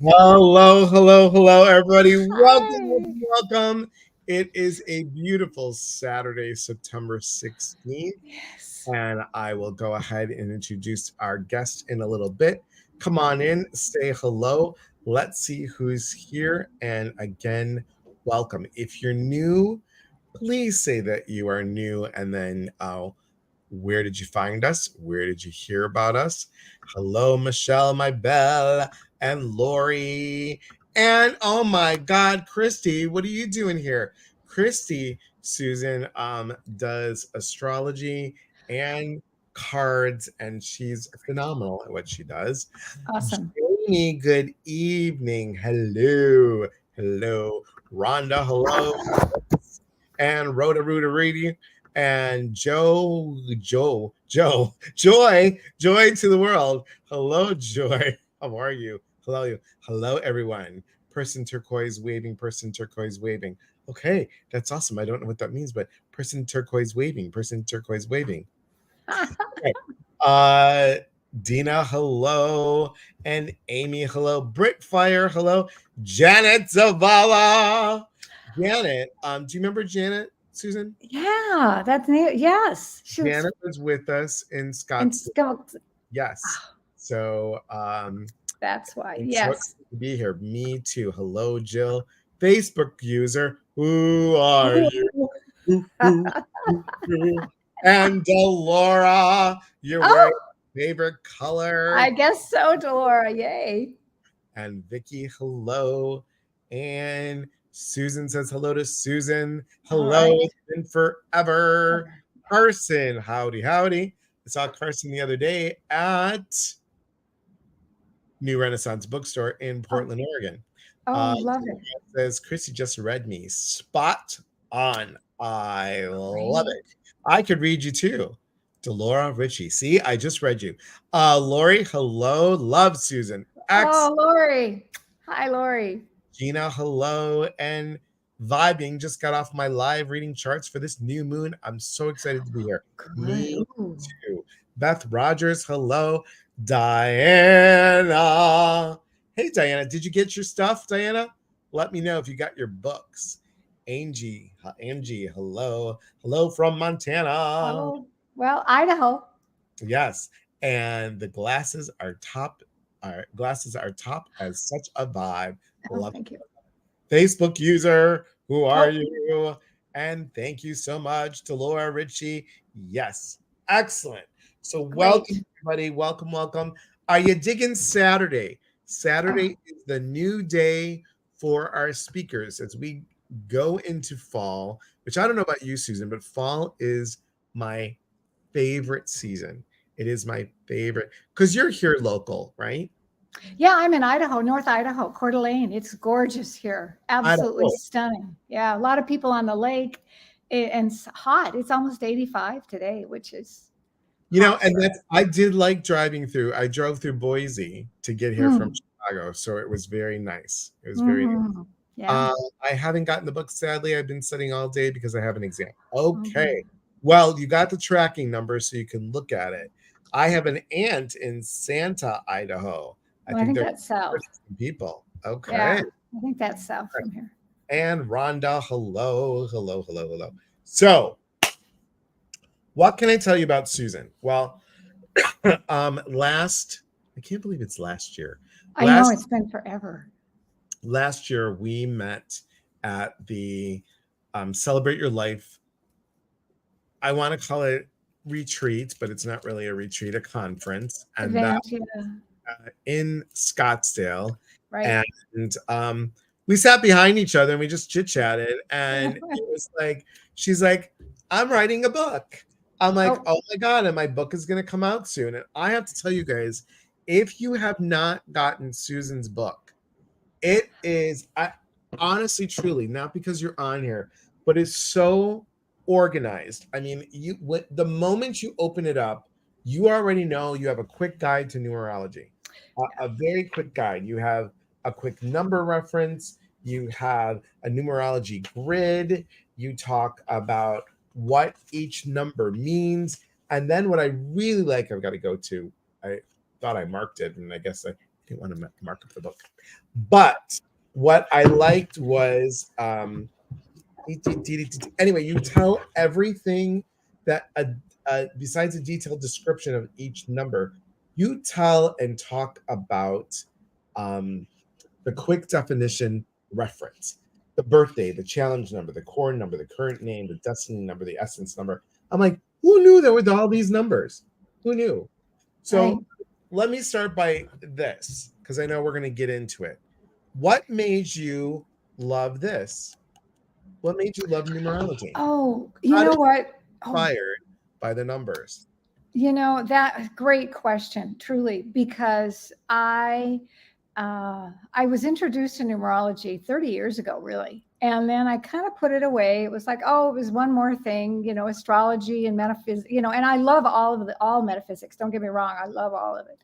Hello, everybody. Welcome, Hi. welcome. It is a beautiful Saturday, September 16th, Yes. and I will go ahead and introduce our guest in a little bit. Come on in, say hello. Let's see who's here. And again, welcome. If you're new, please say that you are new and then where did you find us? Where did you hear about us? Hello, Michelle, my belle, and Lori. And oh my God, Christy, what are you doing here? Christy, Susan, does astrology and cards, and she's phenomenal at what she does. Awesome. Jamie, good evening. Hello. Rhonda, hello. And Rhoda Ruda Reedy and Joy to the world. Hello, Joy. How are you? Hello, everyone. Person turquoise waving. Okay, that's awesome. I don't know what that means, but person turquoise waving. Okay. Uh, Dina, hello. And Amy, hello. Brickfire, hello. Janet Zavala. Janet, do you remember Janet, Susan? Yeah, that's new. Yes, she was Janet was with us in in Scottsdale. skunk. Yes. So That's why. I'm so Yes. excited to be here. Me too. Hello, Jill. Facebook user. Who are you? Ooh, ooh, ooh, ooh. And Delora, you're wearing Oh, favorite color. I guess so, Delora. Yay. And Vicky, hello. And Susan says hello to Susan. All Hello, right. it's been forever. Carson, howdy. I saw Carson the other day at New Renaissance Bookstore in Oh, Portland, Oregon. oh, love it. Says Chrissy just read me. Spot on. I love Great. it. I could read you too. Delora Ritchie. See, I just read you. Lori, hello. Love Susan. X. Oh, Lori. Hi, Lori. Gina, hello. And vibing. Just got off my live reading charts for this new moon. I'm so excited to be here. Good. Me Ooh. too. Beth Rogers, hello. Diana. Hey, Diana, did you get your stuff, Diana? Let me know if you got your books. Angie, hello. Hello from Montana. Oh, well, Idaho. Yes. And the glasses are top as such a vibe. Oh, Love thank you. Facebook user, who are Oh, you? And thank you so much to Laura Ritchie. Yes, excellent. So, welcome, great. everybody. Welcome. Are you digging Saturday? Oh, Saturday is the new day for our speakers as we go into fall, which I don't know about you, Susan, but fall is my favorite season. It is my favorite because you're here local, right? yeah, I'm in Idaho, North Idaho, Coeur d'Alene. It's gorgeous here. I Absolutely don't stunning. Yeah, a lot of people on the lake and it's hot. It's almost 85 today, which is hot And for that's I did like driving through. I drove through Boise to get here from mm, Chicago, so it was very nice. It was very nice. hmm. Yeah. I haven't gotten the book, sadly. I've been studying all day because I have an exam. Oh, good. Okay. Well, you got the tracking number so you can look at it. I have an aunt in Santa, Idaho. I Well, I think think there's that's south. people. Okay. Yeah, I think that's south from here. And Rhonda, hello. So, what can I tell you about Susan? Well, last I can't believe it's last year. I know Last it's been forever. last year we met at the Celebrate Your Life. I want to call it retreat, but it's not really a retreat, a conference, and that Event, yeah, in Scottsdale. right. And we sat behind each other and we just chit chatted. And it was like, she's like, I'm writing a book. I'm like, Oh, oh my God, and my book is going to come out soon. And I have to tell you guys, if you have not gotten Susan's book, it is honestly, truly, not because you're on here, but it's so organized. I mean, the moment you open it up, you already know you have a quick guide to numerology, a very quick guide. You have a quick number reference. You have a numerology grid. You talk about what each number means. And then what I really like, I've got to go to, I thought I marked it, and I guess didn't want to mark up the book. But what I liked was anyway, you tell everything that besides a detailed description of each number, you tell and talk about the quick definition reference, the birthday, the challenge number, the core number, the current name, the destiny number, the essence number. I'm like, who knew there were all these numbers? Who knew? So let me start by this, because I know we're going to get into it. What made you love this? What made you love numerology? Oh, you know what? Inspired by the numbers. You know, that great question, truly, because I was introduced to numerology 30 years ago, really. And then I kind of put it away. It was like, oh, it was one more thing, you know, astrology and metaphysics, you know, and I love all metaphysics. Don't get me wrong. I love all of it.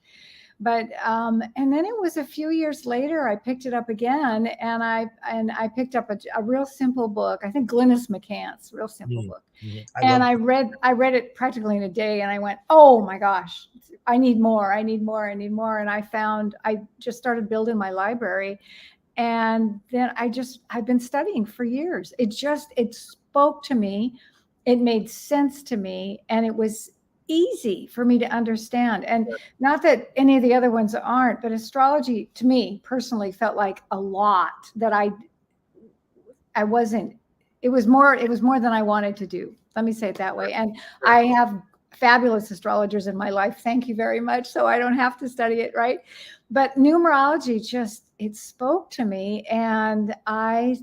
But and then it was a few years later, I picked it up again, and I picked up a real simple book. I think Glynis McCann's real simple book, and I read it practically in a day, and I went, oh my gosh, I need more, I need more, I need more. And I just started building my library, and then I've been studying for years. It spoke to me, it made sense to me, and it was easy for me to understand. And not that any of the other ones aren't, but astrology to me personally felt like a lot that I wasn't, it was more than I wanted to do. Let me say it that way. And I have fabulous astrologers in my life. Thank you very much. So I don't have to study it, right? But numerology it spoke to me, and I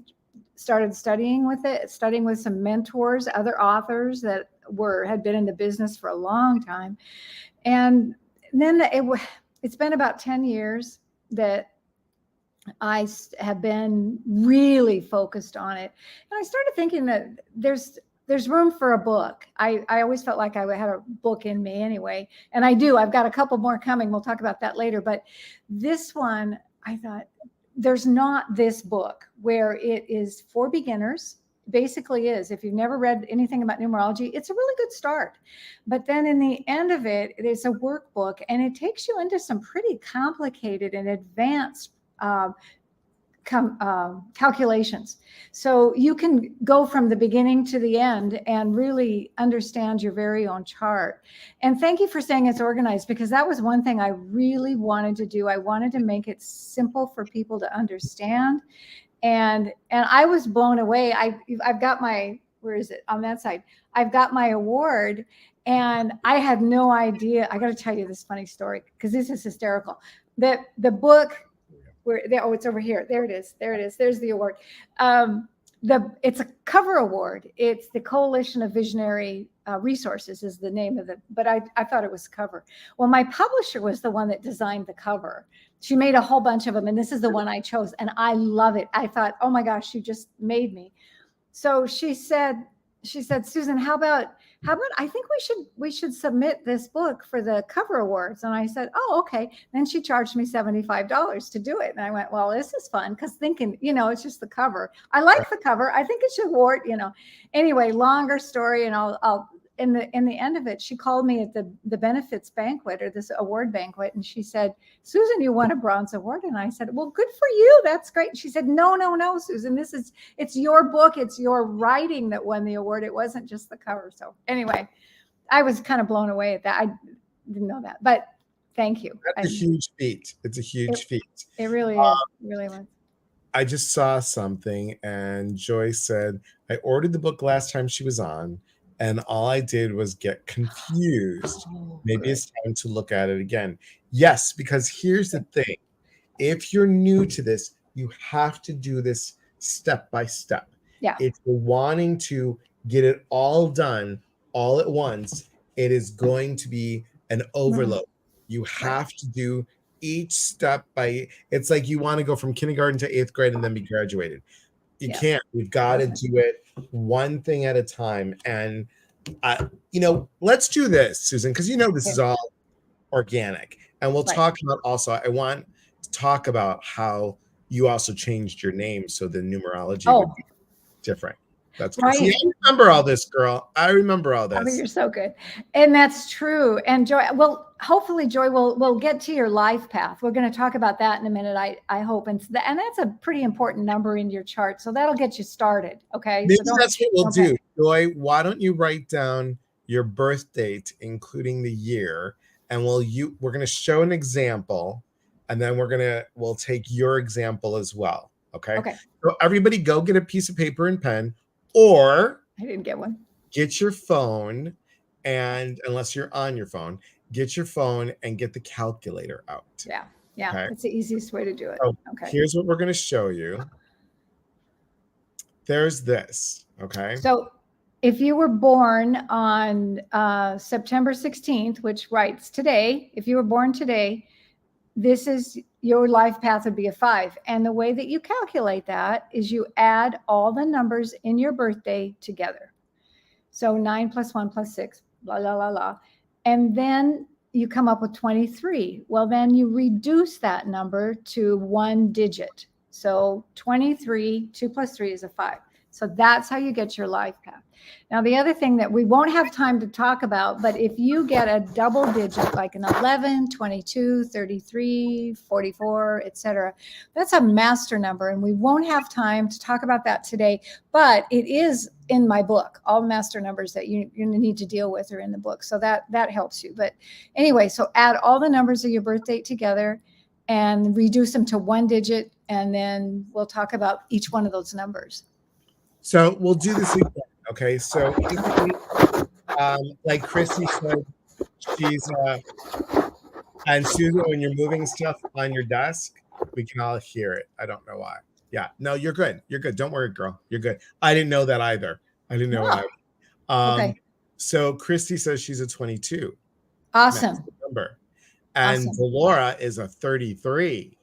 started studying with some mentors, other authors that had been in the business for a long time. And then it's been about 10 years that I have been really focused on it. And I started thinking that there's room for a book. I always felt like I had a book in me anyway. And I do. I've got a couple more coming. We'll talk about that later. But this one, I thought, there's not this book where it is for beginners. Basically is, if you've never read anything about numerology, it's a really good start. But then in the end of it, it is a workbook, and it takes you into some pretty complicated and advanced calculations. So you can go from the beginning to the end and really understand your very own chart. And thank you for saying it's organized, because that was one thing I really wanted to do. I wanted to make it simple for people to understand. And I was blown away. I've got my, where is it? On that side. I've got my award, and I had no idea. I got to tell you this funny story, because this is hysterical. The book, it's over here. There it is. There's the award. It's a cover award. It's the Coalition of Visionary Resources is the name of it. But I thought it was cover. Well, my publisher was the one that designed the cover. She made a whole bunch of them, and this is the one I chose, and I love it. I thought, oh my gosh, you just made me. So she said, Suzan, how about I think we should submit this book for the cover awards. And I said, oh, okay. Then she charged me $75 to do it. And I went, well, this is fun, because thinking, you know, it's just the cover. I like the cover. I think it should award, you know. Anyway, longer story, and I'll in the end of it, she called me at the benefits banquet, or this award banquet, and she said, Suzan, you won a bronze award. And I said, well, good for you. That's great. And she said, no, Suzan, it's your book. It's your writing that won the award. It wasn't just the cover. So anyway, I was kind of blown away at that. I didn't know that, but thank you. That's a huge feat. It's a huge feat. It really is. It really was. I just saw something, and Joyce said, I ordered the book last time she was on, and all I did was get confused. Maybe it's time to look at it again. Yes, because here's the thing. If you're new to this, you have to do this step by step. Yeah. If you're wanting to get it all done all at once, it is going to be an overload. You have to do each step by, it's like you want to go from kindergarten to 8th grade and then be graduated. You can't. We've got to do it one thing at a time. And, let's do this, Suzan, because this is all organic. And we'll talk about also, I want to talk about how you also changed your name so the numerology would be different. That's good. See, Right. I remember all this, girl. I remember all I mean, this. you're so good. And that's true. And Joy, well, hopefully, Joy, we'll get to your life path. We're going to talk about that in a minute, I hope. And that's a pretty important number in your chart. So that'll get you started. Okay. Maybe So don't, that's what we'll don't do. panic. Joy, why don't you write down your birth date, including the year, and we're going to show an example, and then we'll take your example as well. Okay. Okay. So everybody go get a piece of paper and pen, or I didn't get one. get your phone, and unless you're on your phone, get your phone and get the calculator out. Yeah. Yeah. Okay. It's the easiest way to do it. So Okay. here's what we're going to show you. There's this. Okay. So if you were born on September 16th, which writes today, if you were born today, this is your life path would be a 5. And the way that you calculate that is you add all the numbers in your birthday together. So 9 plus 1 plus 6, blah, blah, blah, blah. And then you come up with 23. Well, then you reduce that number to 1 digit. So 23, 2 plus 3 is a 5. So that's how you get your life path. Now, the other thing that we won't have time to talk about, but if you get a double digit, like an 11, 22, 33, 44, etc., that's a master number. And we won't have time to talk about that today, but it is in my book. All master numbers that you need to deal with are in the book. So that helps you. But anyway, so add all the numbers of your birth date together and reduce them to 1 digit. And then we'll talk about each one of those numbers. So we'll do this again. Okay. So like Chrissy said, she's and Suzan, when you're moving stuff on your desk, we can all hear it. I don't know why. Yeah. No, you're good. You're good. Don't worry, girl. You're good. I didn't know that either. I didn't know it either. Okay. So Christy says she's a 22. Awesome. Number. And Awesome. Laura is a 33.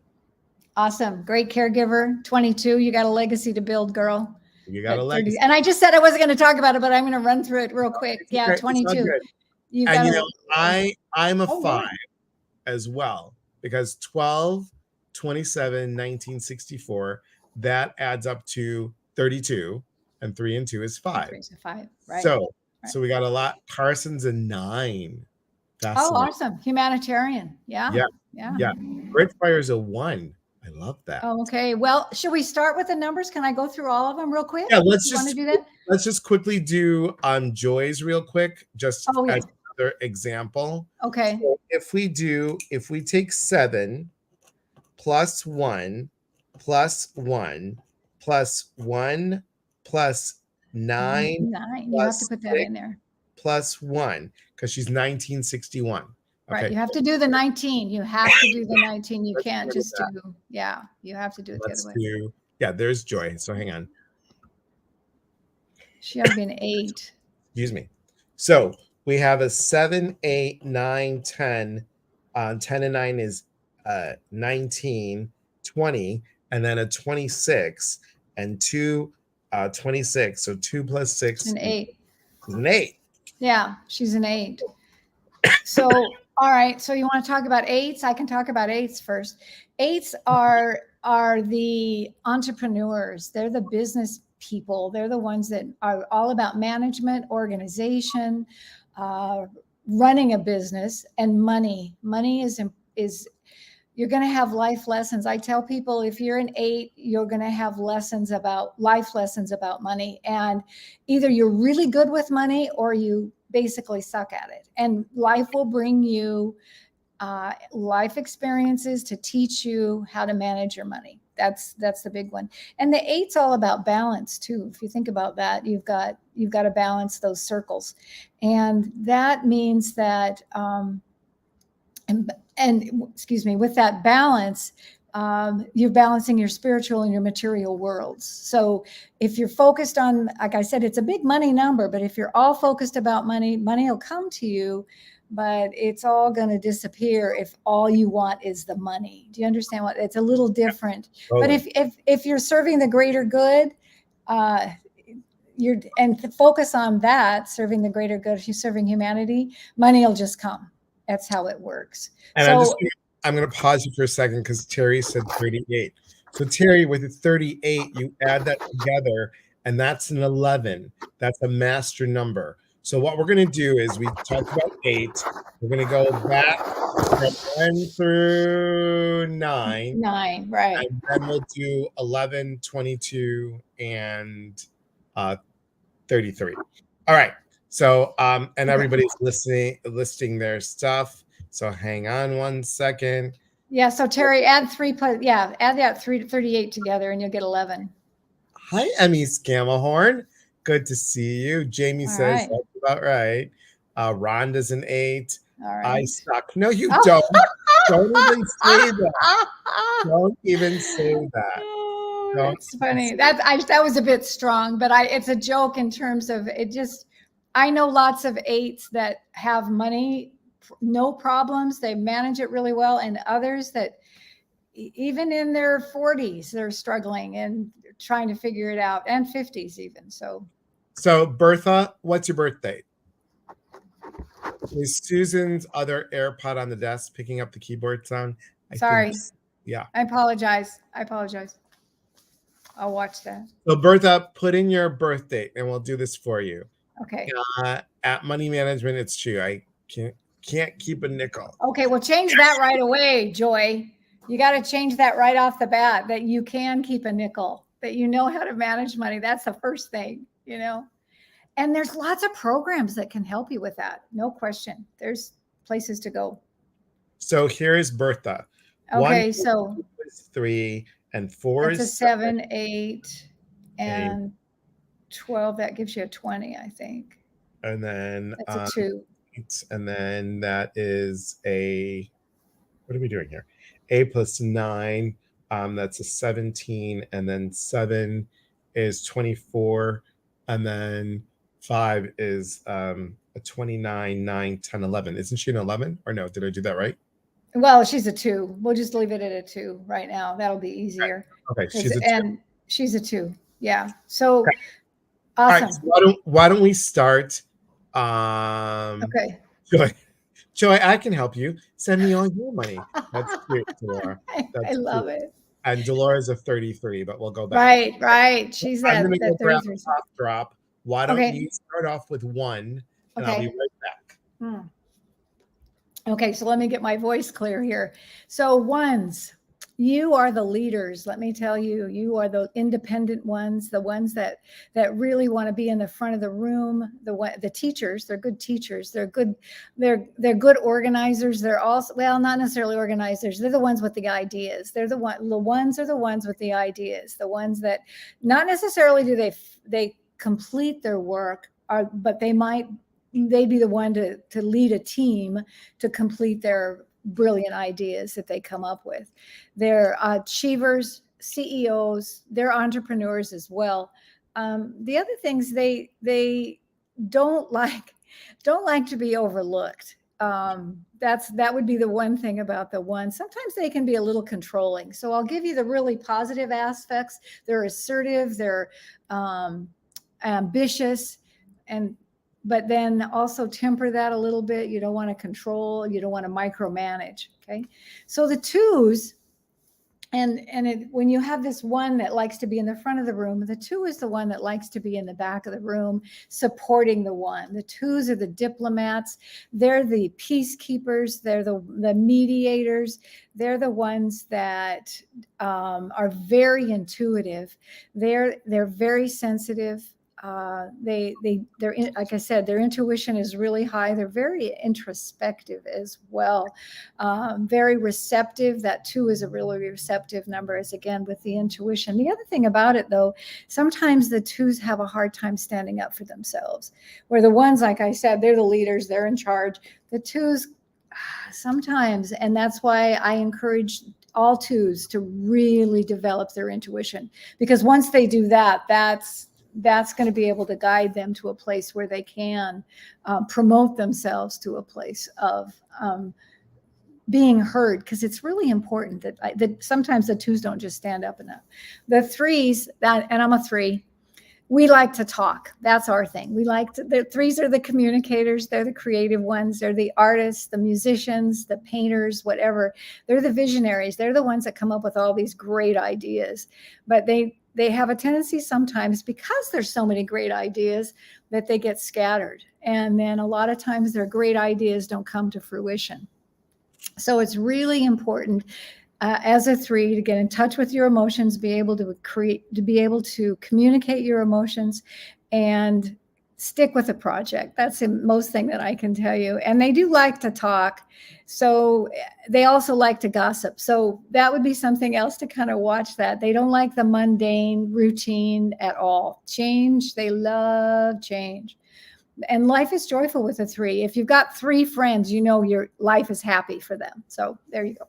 Awesome. Great caregiver. 22. You got a legacy to build, girl. You got a legacy. And I just said I wasn't going to talk about it, but I'm going to run through it real quick. Yeah, okay. 22. I'm a 5 as well, because 12, 27, 1964, that adds up to 32, and 3 and 2 is 5. 3 is 5, right? So we got a lot. Carson's a 9. Oh, awesome. Humanitarian. Yeah. Britfire's a 1. I love that. Oh, okay. Well, should we start with the numbers? Can I go through all of them real quick? Yeah, let's do that. Let's just quickly do Joy's real quick, just as another example. Okay. So if we take 7 plus 1 plus 1 plus 1 plus 9. 9. You have to put that in there. Plus 1, because she's 1961. Right. You have to do the 19. You have to do the 19. You can't just do, you have to do it the other way. There's Joy. So hang on. She ought to be an 8. Excuse me. So we have a 7, 8, 9, 10. 10 and 9 is 19, 20, and then a 26, and 2, 26. So 2 plus 6 is an 8. Is an 8. Yeah, she's an 8. So, all right. So you want to talk about 8s? I can talk about 8s first. 8s are the entrepreneurs. They're the business people. They're the ones that are all about management, organization, running a business, and money. Money is you're going to have life lessons. I tell people, if you're an 8, you're going to have life lessons about money. And either you're really good with money or you basically suck at it. And life will bring you life experiences to teach you how to manage your money. That's the big one. And the 8's all about balance too. If you think about that, you've got to balance those circles. And that means that, with that balance, you're balancing your spiritual and your material worlds. So if you're focused on, like I said, it's a big money number, but if you're all focused about money, money will come to you, but it's all going to disappear if all you want is the money. Do you understand what? It's a little different. Totally. But if you're serving the greater good, focus on that, serving the greater good, if you're serving humanity, money will just come. That's how it works. And I'm going to pause you for a second, because Terry said 38. So Terry, with the 38, you add that together, and that's an 11. That's a master number. So what we're going to do is we talked about 8. We're going to go back from 1 through 9, 9, right. and then we'll do 11, 22, and 33. All right. So, and Okay. everybody's listing their stuff. So hang on one second. Yeah. So Terry, add 3 plus, yeah, add that 3 to 38 together and you'll get 11. Hi, Emmy Scamahorn. Good to see you. Jamie All says right. that's about right. Rhonda's an 8. All I right. suck. No, you Oh. don't. Don't even say that. Don't even say that. Oh, Don't that's even funny. say That was a bit strong, but it's a joke in terms of it. Just I know lots of 8s that have money, no problems. They manage it really well, and others that even in their 40s they're struggling and trying to figure it out, and 50s even. So, Bertha, what's your birthday? Is Susan's other AirPod on the desk picking up the keyboard sound? I Sorry. think, yeah. I apologize. I'll watch that. So, Bertha, put in your birth date and we'll do this for you. Okay. At Money Management, it's true. I can't keep a nickel. Okay, well, change that right away, Joy. You got to change that right off the bat, that you can keep a nickel, that you know how to manage money. That's the first thing, you know. And there's lots of programs that can help you with that. No question. There's places to go. So here's Bertha. Okay, 1 so is 3, and 4 that's a is 7, 7, 8, and 12. That gives you a 20, I think. and then That's a 2. 8, and then that is a, what are we doing here? A plus 9, that's a 17, and then 7 is 24, and then 5 is a 29, 9, 10, 11. Isn't she an 11? Or no, did I do that right? Well, she's a 2. We'll just leave it at a 2 right now. That'll be easier. Okay, she's a 2. And she's a 2. Yeah. So Okay. awesome. All right, so why don't we start? Okay. Joy, I can help you. Send me all your money. That's cute, Delora. I love it. And Delora's a 33, but we'll go back. Right. She's I'm that going to go grab a 33. top drop. Why don't Okay. you start off with 1, and I'll be Okay. right back. Okay, so let me get my voice clear here. So 1s, you are the leaders. Let me tell you, you are the independent ones, the ones that really want to be in the front of the room. The teachers, they're good teachers. They're good good organizers. They're also, well, not necessarily organizers. They're the ones with the ideas. The ones are the ones with the ideas. The ones that not necessarily do they complete their work, but they'd be the one to lead a team to complete their brilliant ideas that they come up with. They're achievers, CEOs, they're entrepreneurs as well. The other things they don't like to be overlooked. That would be the one thing about the one. Sometimes they can be a little controlling. So I'll give you the really positive aspects. They're assertive, they're ambitious, but then also temper that a little bit. You don't want to control, you don't want to micromanage. Okay. So the 2s, when you have this 1 that likes to be in the front of the room, the 2 is the one that likes to be in the back of the room, supporting the 1. The 2s are the diplomats. They're the peacekeepers. They're the mediators. They're the ones that are very intuitive. They're very sensitive. They're like I said, their intuition is really high. They're very introspective as well, very receptive. That 2 is a really receptive number, as again with the intuition. The other thing about it, though, sometimes the 2s have a hard time standing up for themselves, where the 1s, like I said, they're the leaders, they're in charge. The 2s sometimes, and that's why I encourage all 2s to really develop their intuition, because once they do that, that's going to be able to guide them to a place where they can promote themselves to a place of being heard, because it's really important that sometimes the 2s don't just stand up enough. The 3s, and I'm a 3, we like to talk. That's our thing. The 3s are the communicators. They're the creative ones. They're the artists, the musicians, the painters, whatever. They're the visionaries. They're the ones that come up with all these great ideas, but they they have a tendency sometimes, because there's so many great ideas, that they get scattered. And then a lot of times their great ideas don't come to fruition. So it's really important as a 3 to get in touch with your emotions, be able to communicate your emotions, and stick with the project. That's the most thing that I can tell you. And they do like to talk. So they also like to gossip. So that would be something else to kind of watch that. They don't like the mundane routine at all. Change, they love change. And life is joyful with a 3. If you've got 3 friends, your life is happy for them. So there you go.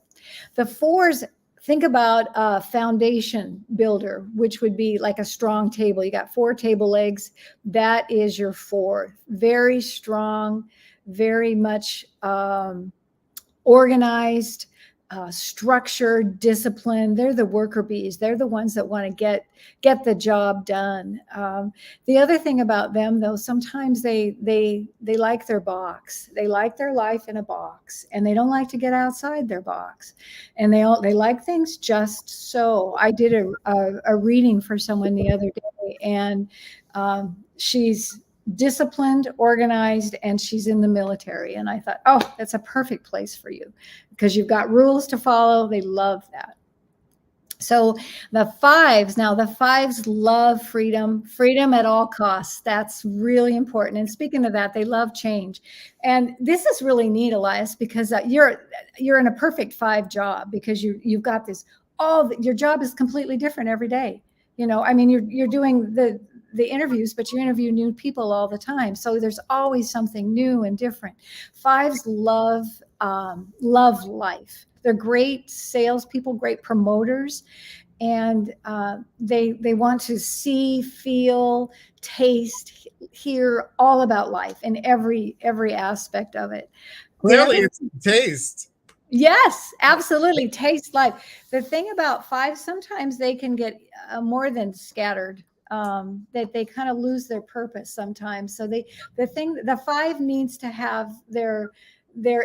The 4s, think about a foundation builder, which would be like a strong table. You got 4 table legs. That is your 4. Very strong, very much organized, structured, disciplined. They're the worker bees. They're the ones that want to get the job done. The other thing about them, though, sometimes they like their box. They like their life in a box, and they don't like to get outside their box. And they like things just so. I did a reading for someone the other day, and she's disciplined, organized, and she's in the military. And I thought, oh, that's a perfect place for you, because you've got rules to follow. They love that. So the 5s love freedom at all costs. That's really important. And speaking of that, they love change. And this is really neat, Elias, because you're in a perfect 5 job, because you've got this, your job is completely different every day. I mean, you're doing the interviews, but you interview new people all the time. So there's always something new and different. 5s love life. They're great salespeople, great promoters, and they want to see, feel, taste, hear all about life in every aspect of it. Clearly, it's taste. Yes, absolutely. Taste life. The thing about 5, sometimes they can get more than scattered. That they kind of lose their purpose sometimes. So the 5 needs to have their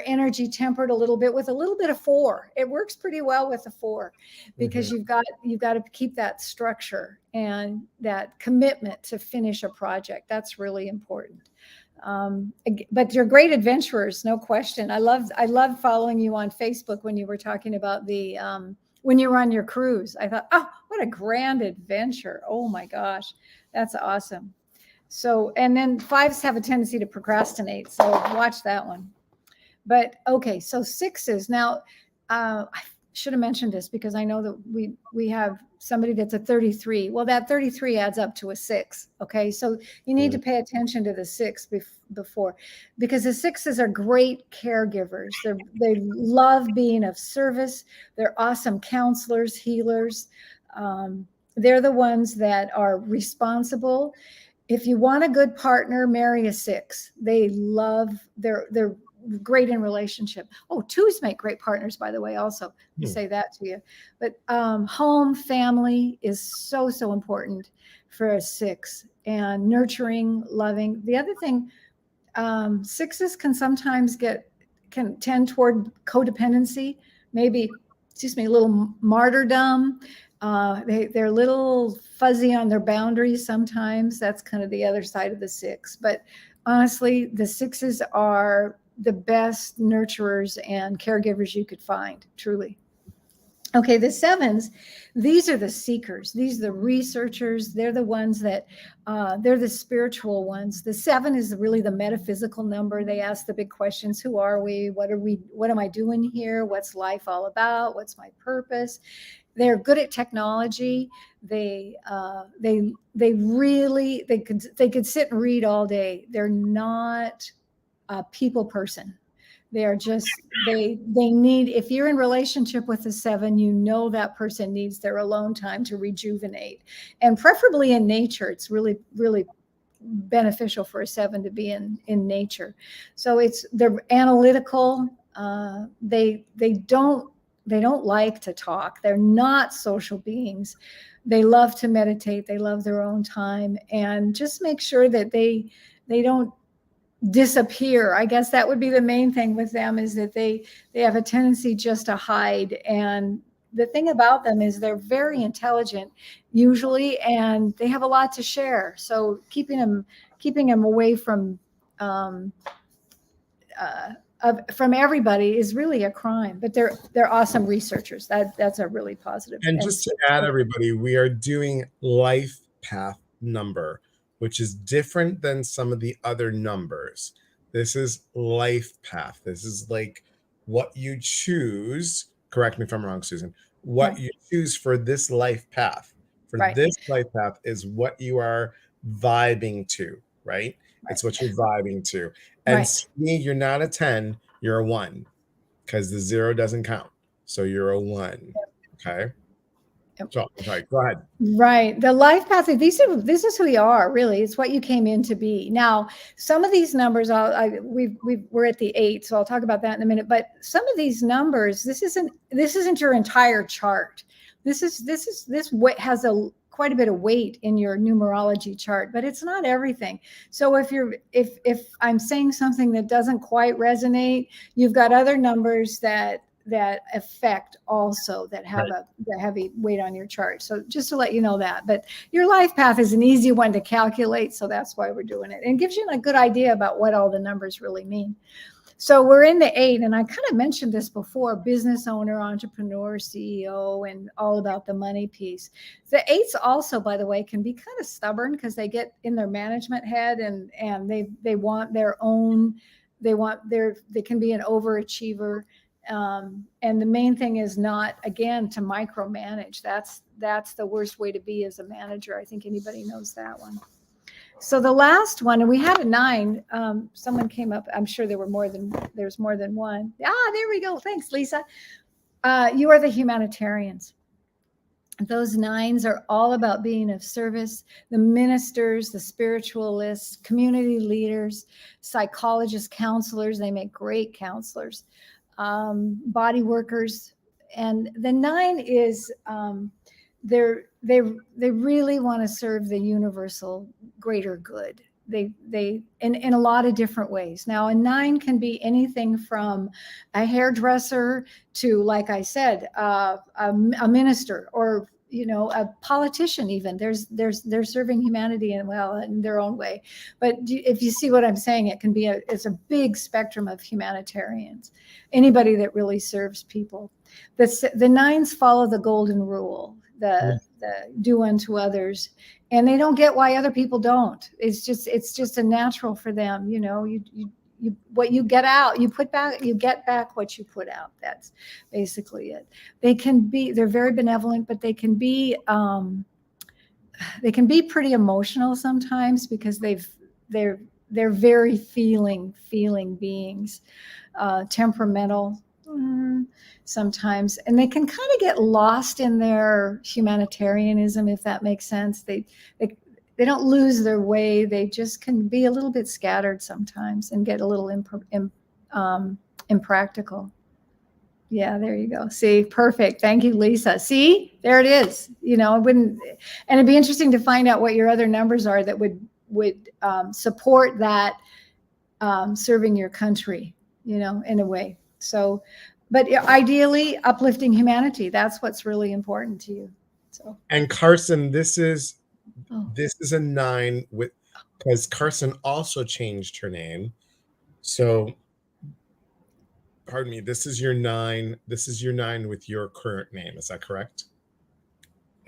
energy tempered a little bit with a little bit of 4. It works pretty well with a 4, because you've got to keep that structure and that commitment to finish a project. That's really important. But you're great adventurers, no question. I love following you on Facebook when you were talking about when you were on your cruise. I thought, oh, what a grand adventure. Oh my gosh, that's awesome. So, and then 5s have a tendency to procrastinate. So watch that one. But okay, so 6s. Now, I should have mentioned this, because I know that we have somebody that's a 33. Well, that 33 adds up to a 6. Okay, so you need to pay attention to the 6 before, because the 6s are great caregivers. They love being of service. They're awesome counselors, healers. They're the ones that are responsible. If you want a good partner, marry a 6. They're great in relationship. Oh, 2s make great partners, by the way, also. To say that to you. But home, family is so important for a 6, and nurturing, loving. The other thing, 6s can sometimes can tend toward codependency, maybe, a little martyrdom. They're a little fuzzy on their boundaries sometimes. That's kind of the other side of the 6. But honestly, the 6s are the best nurturers and caregivers you could find, truly. Okay, the 7s, these are the seekers. These are the researchers. They're the ones that, they're the spiritual ones. The 7 is really the metaphysical number. They ask the big questions. Who are we? What am I doing here? What's life all about? What's my purpose? They're good at technology. They could sit and read all day. They're not a people person. They are just, they need, if you're in relationship with a 7, that person needs their alone time to rejuvenate, and preferably in nature. It's really, really beneficial for a 7 to be in nature. So they're analytical. They don't like to talk. They're not social beings. They love to meditate. They love their own time, and just make sure that they don't disappear. I guess that would be the main thing with them, is that they have a tendency just to hide and the thing about them is they're very intelligent usually, and they have a lot to share. So keeping them away um, from everybody is really a crime. But they're awesome researchers. That's a really positive. And And just to add, everybody, we are doing life path number, which is different than some of the other numbers. This is life path. This is like what you choose. Correct me if I'm wrong, Susan. What yeah, you choose for this life path. For right, this life path is what you are vibing to, right? right, It's what you're vibing to. And right. see, you're not a 10, you're a 1 because the 0 doesn't count. So you're a 1. Okay. Yep. So I'm sorry, go ahead. Right. The life path, this is who you are, really. It's what you came in to be. Now, some of these numbers, we're at the 8, so I'll talk about that in a minute. But some of these numbers, this isn't your entire chart. This has quite a bit of weight in your numerology chart, but it's not everything. So if I'm saying something that doesn't quite resonate, you've got other numbers that affect also, that have Right. a heavy weight on your chart. So just to let you know that. But your life path is an easy one to calculate, so that's why we're doing it. And it gives you a good idea about what all the numbers really mean. So we're in the 8, and I kind of mentioned this before: business owner, entrepreneur, CEO, and all about the money piece. The 8s also, by the way, can be kind of stubborn because they get in their management head, and they want their own. They can be an overachiever. And the main thing is not, again, to micromanage. That's the worst way to be as a manager. I think anybody knows that one. So the last one, and we had a 9. Someone came up. I'm sure there's more than one. There we go. Thanks, Lisa. You are the humanitarians. Those 9s are all about being of service. The ministers, the spiritualists, community leaders, psychologists, counselors. They make great counselors. Body workers. And the 9 is they really want to serve the universal greater good. They in a lot of different ways. Now, a 9 can be anything from a hairdresser to, like I said, a minister, or a politician. Even they're serving humanity in their own way. But if you see what I'm saying, it's a big spectrum of humanitarians. Anybody that really serves people. The 9s follow the golden rule, the do unto others, and they don't get why other people don't. It's just a natural for them. You what you get out, you get back what you put out. That's basically it. They're very benevolent, but they can be pretty emotional sometimes, because they're very feeling beings, temperamental sometimes, and they can kind of get lost in their humanitarianism, if that makes sense. They don't lose their way. They just can be a little bit scattered sometimes and get a little impractical. Yeah, there you go. See, perfect. Thank you, Lisa. See, there it is. It wouldn't, and it'd be interesting to find out what your other numbers are that would support that, serving your country, in a way. So, but ideally, uplifting humanity. That's what's really important to you. So. And Carson, this is a 9 because Carson also changed her name. So pardon me, this is your 9. This is your 9 with your current name. Is that correct?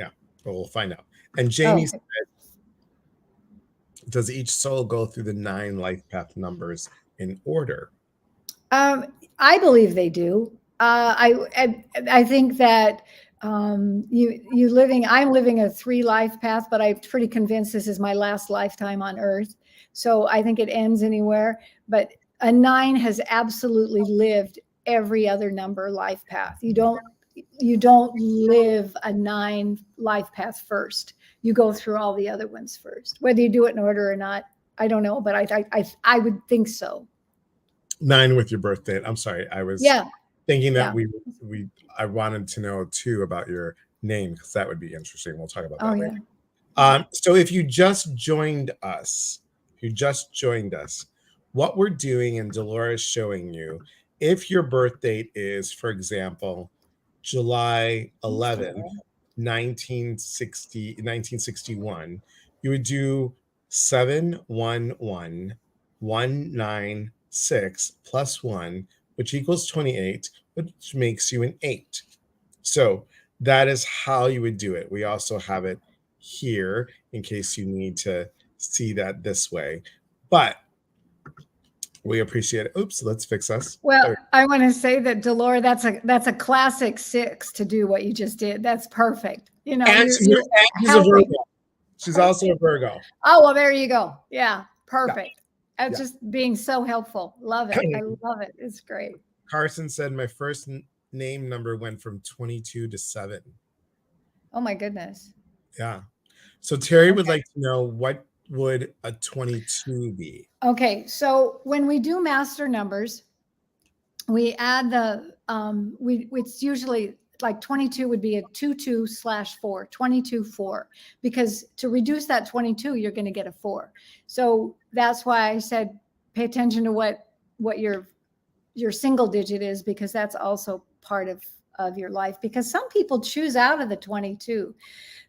Yeah. Well, we'll find out. And Jamie said, does each soul go through the 9 life path numbers in order? I believe they do. I think that I'm living a 3 life path, but I'm pretty convinced this is my last lifetime on Earth. So I think it ends anywhere. But a 9 has absolutely lived every other number life path. You don't live a 9 life path first. You go through all the other ones first. Whether you do it in order or not, I don't know, but I would think so. 9 with your birth date. I'm sorry, I was thinking that I wanted to know too about your name, because that would be interesting. We'll talk about that later. So if you just joined us, what we're doing, and Dolores showing you, if your birth date is, for example, July Yes, 11th, Delora. 1961, you would do 711 196 plus 1, which equals 28, which makes you an 8. So that is how you would do it. We also have it here in case you need to see that this way. But we appreciate it. Oops, let's fix us. Well, I want to say that Delora, that's a classic 6 to do what you just did. That's perfect. You know, And you're she's a Virgo. helping. She's also a Virgo. Oh, well, there you go. Yeah, Yeah. perfect. That's Yeah. just being so helpful. Love it. I love it. It's great. Carson said my first name number went from 22 to 7. Oh my goodness. Yeah. So Terry would Okay. like to know, what would a 22 be? Okay, so when we do master numbers, we add the it's usually like 22 would be a 22/4, 22/4, because to reduce that 22, you're going to get a 4. So that's why I said pay attention to what your single digit is, because that's also part of your life, because some people choose out of the 22.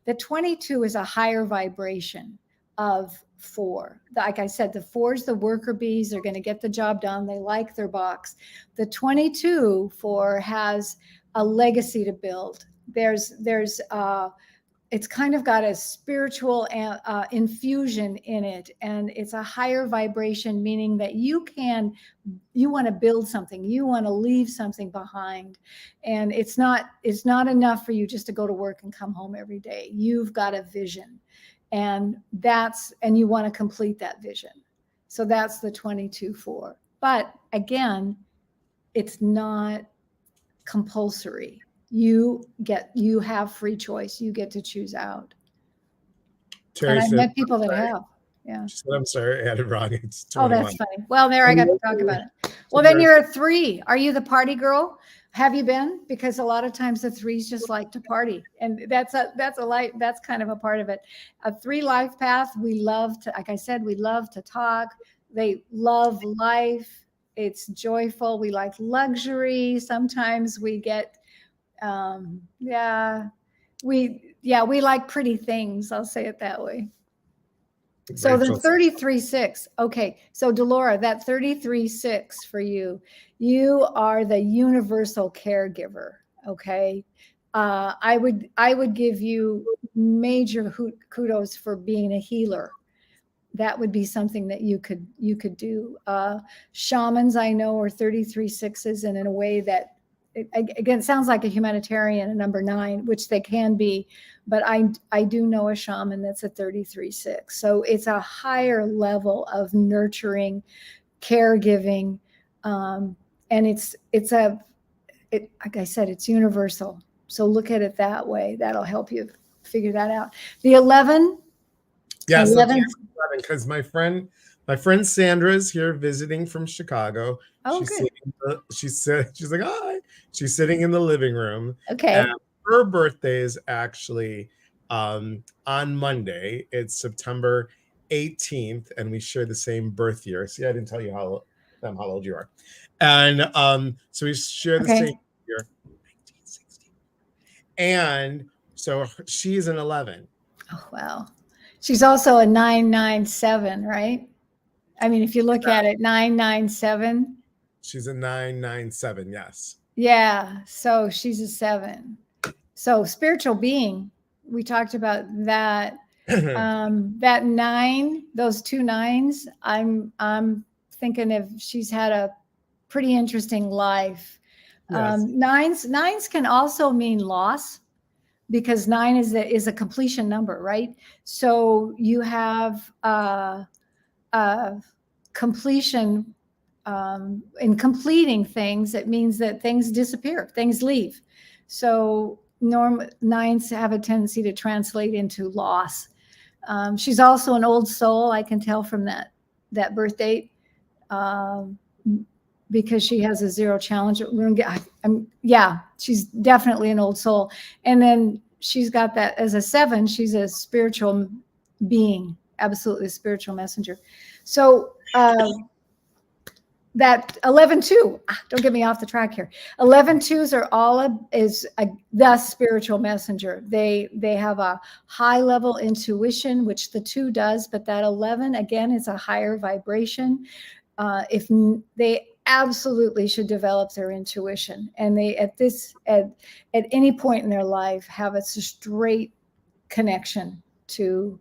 The 22 is a higher vibration of 4. Like I said, the 4 is the worker bees. They're going to get the job done. They like their box. The 22 4 has a legacy to build. It's kind of got a spiritual infusion in it, and it's a higher vibration, meaning that you want to build something, you want to leave something behind, and it's not enough for you just to go to work and come home every day. You've got a vision, and you want to complete that vision. So that's the 22/4. But again, it's not compulsory. You have free choice. You get to choose out. Terry And I've said, met people that have. Yeah. she said, I'm sorry, I added wrong. It's Oh, 21. that's funny. Well, there I got to talk about it. Well, then you're a 3. Are you the party girl? Have you been? Because a lot of times the 3s just like to party, and that's kind of a part of it. A 3 life path. We love to, like I said, we love to talk. They love life. It's joyful. We like luxury. Sometimes we get, we like pretty things. I'll say it that way. So the 33/6. Okay. So Delora, that 33/6 for you, you are the universal caregiver. Okay. I would give you major kudos for being a healer. That would be something that you could do. Shamans I know are 33/6s, and in a way that again sounds like a humanitarian, a number 9, which they can be, but I do know a shaman that's a 33/6. So it's a higher level of nurturing, caregiving, and like I said, it's universal. So look at it that way. That'll help you figure that out. The 11. Yes, 11, because my friend Sandra's here visiting from Chicago. Oh, good. She's like, hi. She's sitting in the living room. Okay. And her birthday is actually on Monday. It's September 18th, and we share the same birth year. See, I didn't tell you how old you are. And so we share the same year, 1960. And so she's an 11. Oh, wow. She's also a 997, right? I mean, if you look at it, 997. She's a 997, yes. Yeah, so she's a 7. So spiritual being, we talked about that. That 9, those 2 9s, I'm thinking if she's had a pretty interesting life. Yes. 9s can also mean loss, because 9 is a completion number, right? So you have completion in completing things. It means that things disappear, things leave. So 9s have a tendency to translate into loss. She's also an old soul. I can tell from that birth date, because she has a 0 challenge. She's definitely an old soul. And then she's got that as a 7. She's a spiritual being, absolutely a spiritual messenger. So that 11 2, don't get me off the track here. 11 2s are the spiritual messenger. They have a high level intuition, which the 2 does, but that 11 again is a higher vibration. If they absolutely should develop their intuition, and they at any point in their life have a straight connection to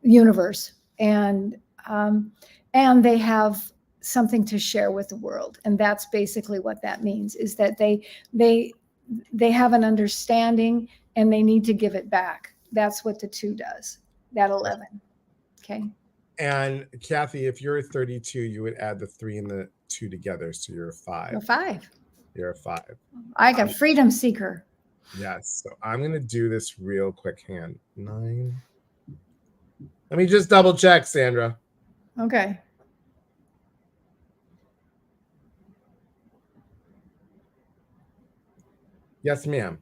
universe, and they have something to share with the world. And that's basically what that means, is that they have an understanding and they need to give it back. That's what the 2 does, that 11. Okay. And Kathy, if you're a 32, you would add the 3 and the 2 together, so you're a 5. A 5. You're a 5. I got freedom seeker. Yes. So I'm going to do this real quick hand. 9. Let me just double check, Sandra. Okay. Yes, ma'am.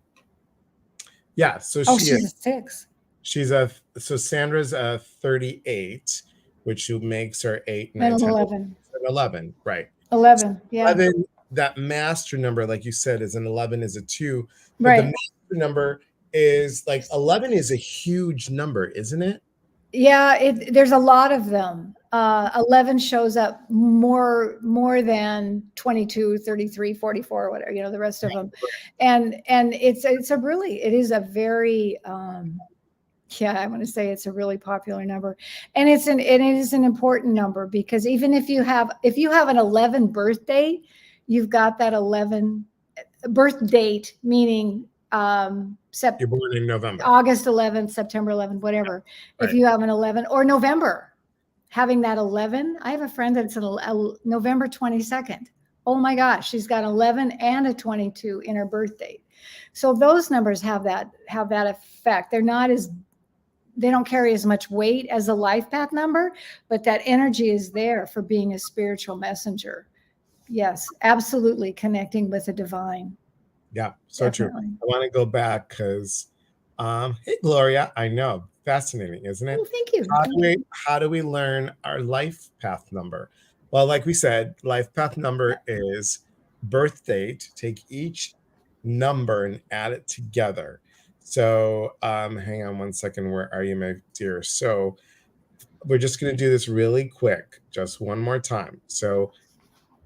Yeah. So she's a 6. So Sandra's a 38, which makes her 8, 9, and 10, 11. 11, right? 11. Yeah. 11. That master number, like you said, is an 11 is a 2. But right. The master number is like 11 is a huge number, isn't it? Yeah, there's a lot of them. 11 shows up more than 22, 33, 44, whatever, the rest of them. And it is a very, I want to say it's a really popular number. And it is an important number, because even if you have an 11 birthday, you've got that 11 birth date, meaning you're born in November, August 11th, September 11th, whatever. Yeah, right. If you have an 11 or November, having that 11, I have a friend that's November 22nd. Oh my gosh, she's got 11 and a 22 in her birth date. So those numbers have that effect. They don't carry as much weight as a life path number, but that energy is there for being a spiritual messenger. Yes, absolutely connecting with the divine. Yeah, so definitely. True. I want to go back because, hey, Gloria, I know, fascinating, isn't it? Oh, thank you. How do we learn our life path number? Well, like we said, life path number is birth date. Take each number and add it together. So, hang on one second. Where are you, my dear? So, we're just going to do this really quick, just one more time. So,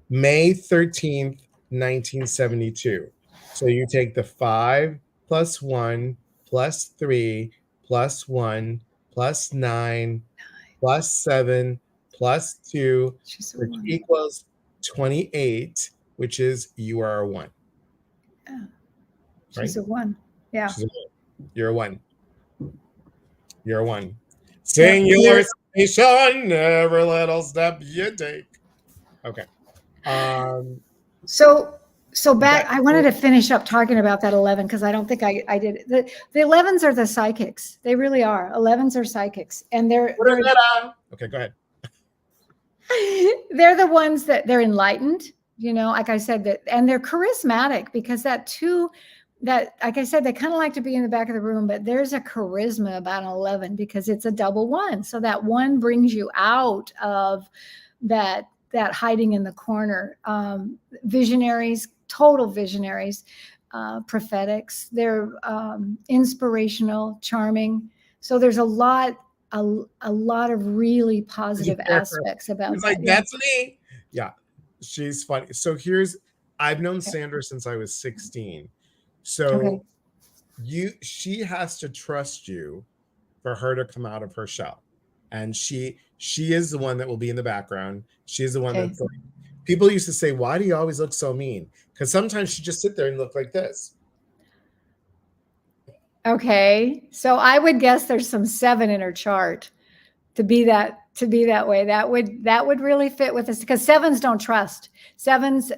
May 13th, 1972. So you take the 5 plus 1 plus 3 plus 1 plus 9 plus 7 plus 2, which equals 28, which is you are a 1. Yeah. She's a 1. Yeah. You're a 1. You're a 1. Singular station, every little step you take. Okay. So back, I wanted to finish up talking about that 11, because I don't think I did it. The 11s are the psychics. They really are. 11s are psychics, and they're okay, go ahead. They're the ones that they're enlightened, like I said, that, and they're charismatic, because that 2, that, like I said, they kind of like to be in the back of the room, but there's a charisma about an 11, because it's a double 1. So that 1 brings you out of that hiding in the corner. Visionaries, total visionaries, prophetics. They're inspirational, charming. So there's a lot of really positive aspects about it's that. Like, that's me. Yeah, she's funny. So I've known Sandra since I was 16. So she has to trust you for her to come out of her shell. And she is the one that will be in the background. She is the one that's like, people used to say, why do you always look so mean? Because sometimes she just sit there and look like this. Okay. So I would guess there's some 7 in her chart to be that way. That would really fit with us, because 7s don't trust. 7s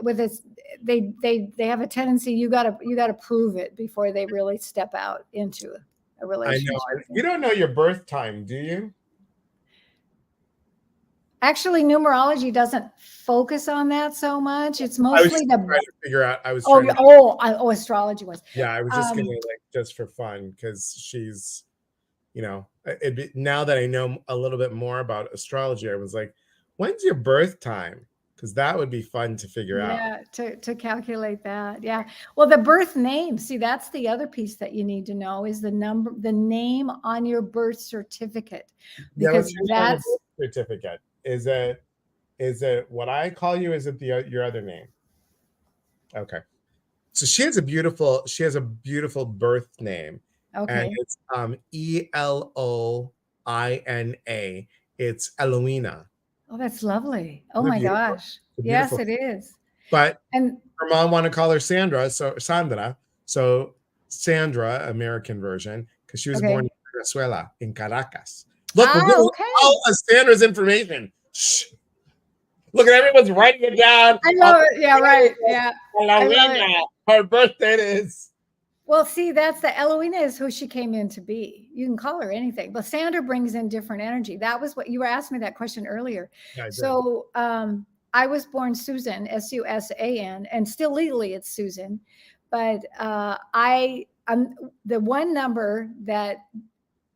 with this, they have a tendency, you gotta prove it before they really step out into a relationship. I know. You don't know your birth time, do you? Actually, numerology doesn't focus on that so much. It's mostly trying to figure out. Astrology was. Yeah, I was just gonna just for fun, because she's, now that I know a little bit more about astrology, I was like, when's your birth time? because that would be fun to figure out. Yeah, to calculate that. Yeah. Well, the birth name, see, that's the other piece that you need to know is the name on your birth certificate, Yeah, what's because your name on the that's birth certificate? Is it what I call you? Is it your other name? Okay. So she has a beautiful birth name, and okay. it's Eloina. It's Eloina. Oh, that's lovely. Oh Isn't it my beautiful? gosh. It's a Yes, beautiful. it is. But And her mom wanted to call her Sandra, so Sandra. So Sandra, American version, because she was born okay. in Venezuela, in Caracas. Look, we're Ah, giving okay. all of Sandra's information. Shh. Look at everyone's writing it down. I love it. Yeah, right. Yeah. I love it. Eloina, her birthday is. Well, see, that's the Eloina is who she came in to be. You can call her anything, but Sandra brings in different energy. That was what you were asking me that question earlier. Yeah, I did. So I was born Susan, Susan, and still legally it's Susan. But I'm the one number that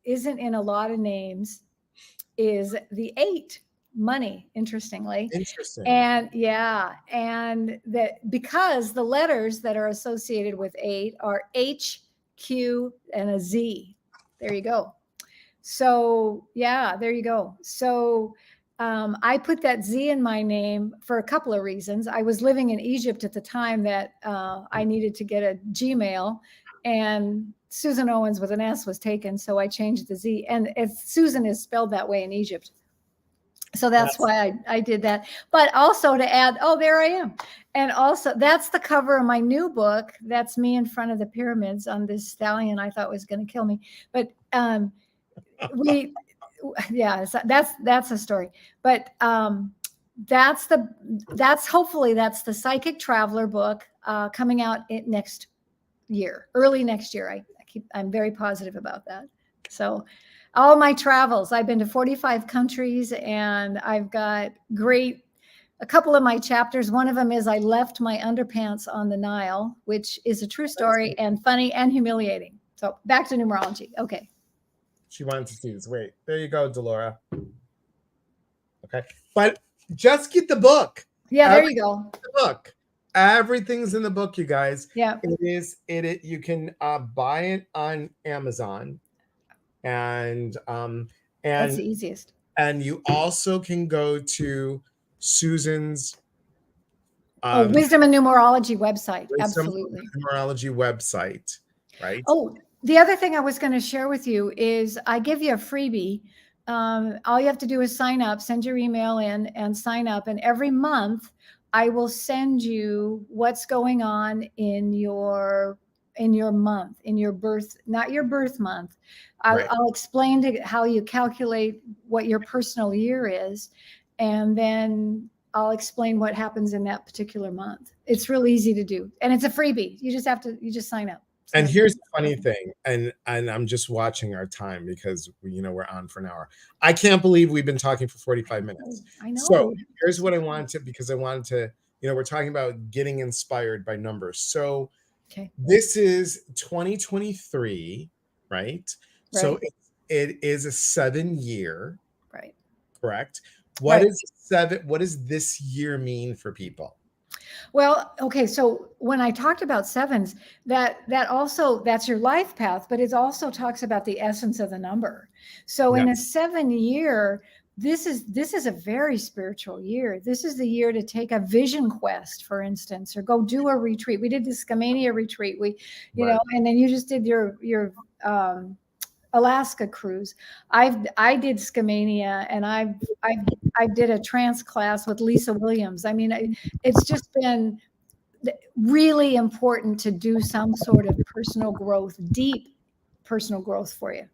isn't in a lot of names is the 8, money, interestingly. Interesting. And yeah, and that because the letters that are associated with 8 are H, Q, and a Z. There you go. So yeah, there you go. So I put that Z in my name for a couple of reasons. I was living in Egypt at the time that I needed to get a Gmail, and Suzan Owens with an S was taken, so I changed the Z. And Susan is spelled that way in Egypt. So that's why I did that. But also to add, oh, there I am. And also, that's the cover of my new book. That's me in front of the pyramids on this stallion I thought was going to kill me. But yeah, that's a story. But that's hopefully that's the Psychic Traveler book coming out next year, early next year. I'm very positive about that. So all my travels, I've been to 45 countries, and I've got a couple of my chapters. One of them is I left my underpants on the Nile, which is a true story and funny and humiliating. So back to numerology. Okay. She wanted to see this. Wait, there you go, Delora. Okay, but just get the book. Yeah, there you go. The book. Everything's in the book, you guys. Yeah. You can buy it on Amazon, and That's the easiest. And you also can go to Susan's Wisdom and Numerology website. Absolutely. Numerology website, right? Oh, the other thing I was going to share with you is I give you a freebie. All you have to do is sign up, send your email in and sign up. And every month I will send you what's going on in your month, in your birth, not your birth month. I'll explain how you calculate what your personal year is. And then I'll explain what happens in that particular month. It's real easy to do. And it's a freebie. You just sign up. So and here's the funny thing, and I'm just watching our time because we're on for an hour. I can't believe we've been talking for 45 minutes. I know. So here's what I wanted to, we're talking about getting inspired by numbers. So this is 2023, right? So it is a 7-year. Right. Correct. What does this year mean for people? Well, okay. So when I talked about sevens, that's your life path, but it also talks about the essence of the number. So in a 7-year, this is a very spiritual year. This is the year to take a vision quest, for instance, or go do a retreat. We did the Skamania retreat. And then you just did your Alaska cruise. I did Skamania, and I did a trance class with Lisa Williams. I mean, it's just been really important to do some sort of personal growth, deep personal growth for you.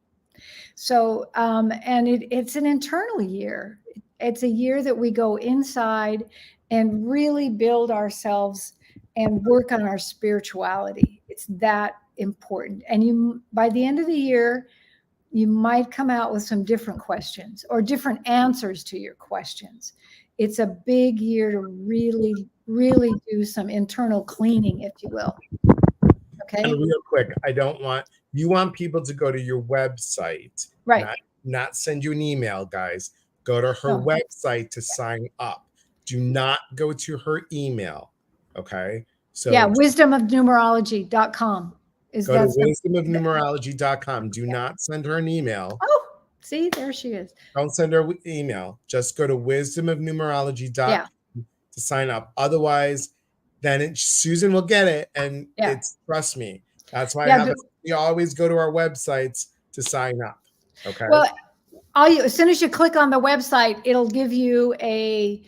So, and it's an internal year. It's a year that we go inside and really build ourselves and work on our spirituality. It's that important. And by the end of the year, you might come out with some different questions or different answers to your questions. It's a big year to really, really do some internal cleaning, if you will. Okay. And real quick, you want people to go to your website, right? Not send you an email, guys. Go to her website to sign up. Do not go to her email. Okay. So Yeah, wisdomofnumerology.com is go to that's the wisdomofnumerology.com. Do not send her an email. oh, see, there she is. Don't send her an email. Just go to wisdomofnumerology.com Yeah, to sign up. Otherwise, then Susan will get it. And yeah, it's, trust me, that's why I yeah. have it. We always go to our websites to sign up. Okay. Well, as soon as you click on the website, it'll give you a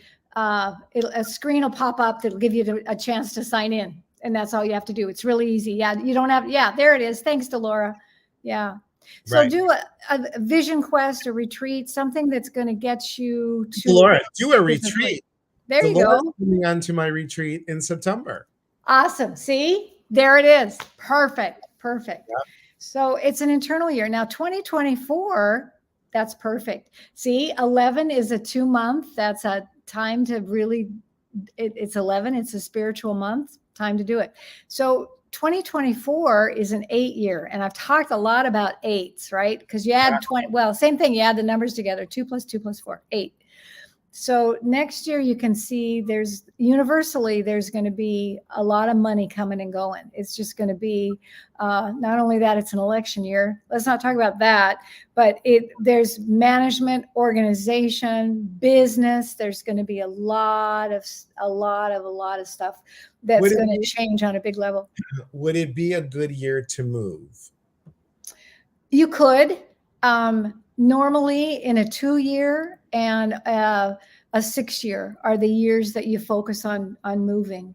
screen will pop up that'll give you a chance to sign in, and that's all you have to do. It's really easy. Yeah, you don't have. Yeah, there it is. Thanks, Delora. Yeah. So Right. do a vision quest, a retreat, something that's going to get you to Laura, do a retreat. There you Laura's go. coming on to my retreat in September. Awesome. See, there it is. Perfect. Perfect. Yep. So it's an internal year. Now, 2024, that's perfect. See, 11 is a 2-month. That's a time to really, it's 11. It's a spiritual month. Time to do it. So 2024 is an 8-year. And I've talked a lot about eights, right? Because you add 20, well, same thing. You add the numbers together, 2 + 2 + 4, 8. So next year you can see there's universally there's going to be a lot of money coming and going. It's just going to be not only that it's an election year. Let's not talk about that, but there's management, organization, business. There's going to be a lot of stuff that's going to change on a big level. Would it be a good year to move? You could. Normally in a 2-year and a 6-year are the years that you focus on moving.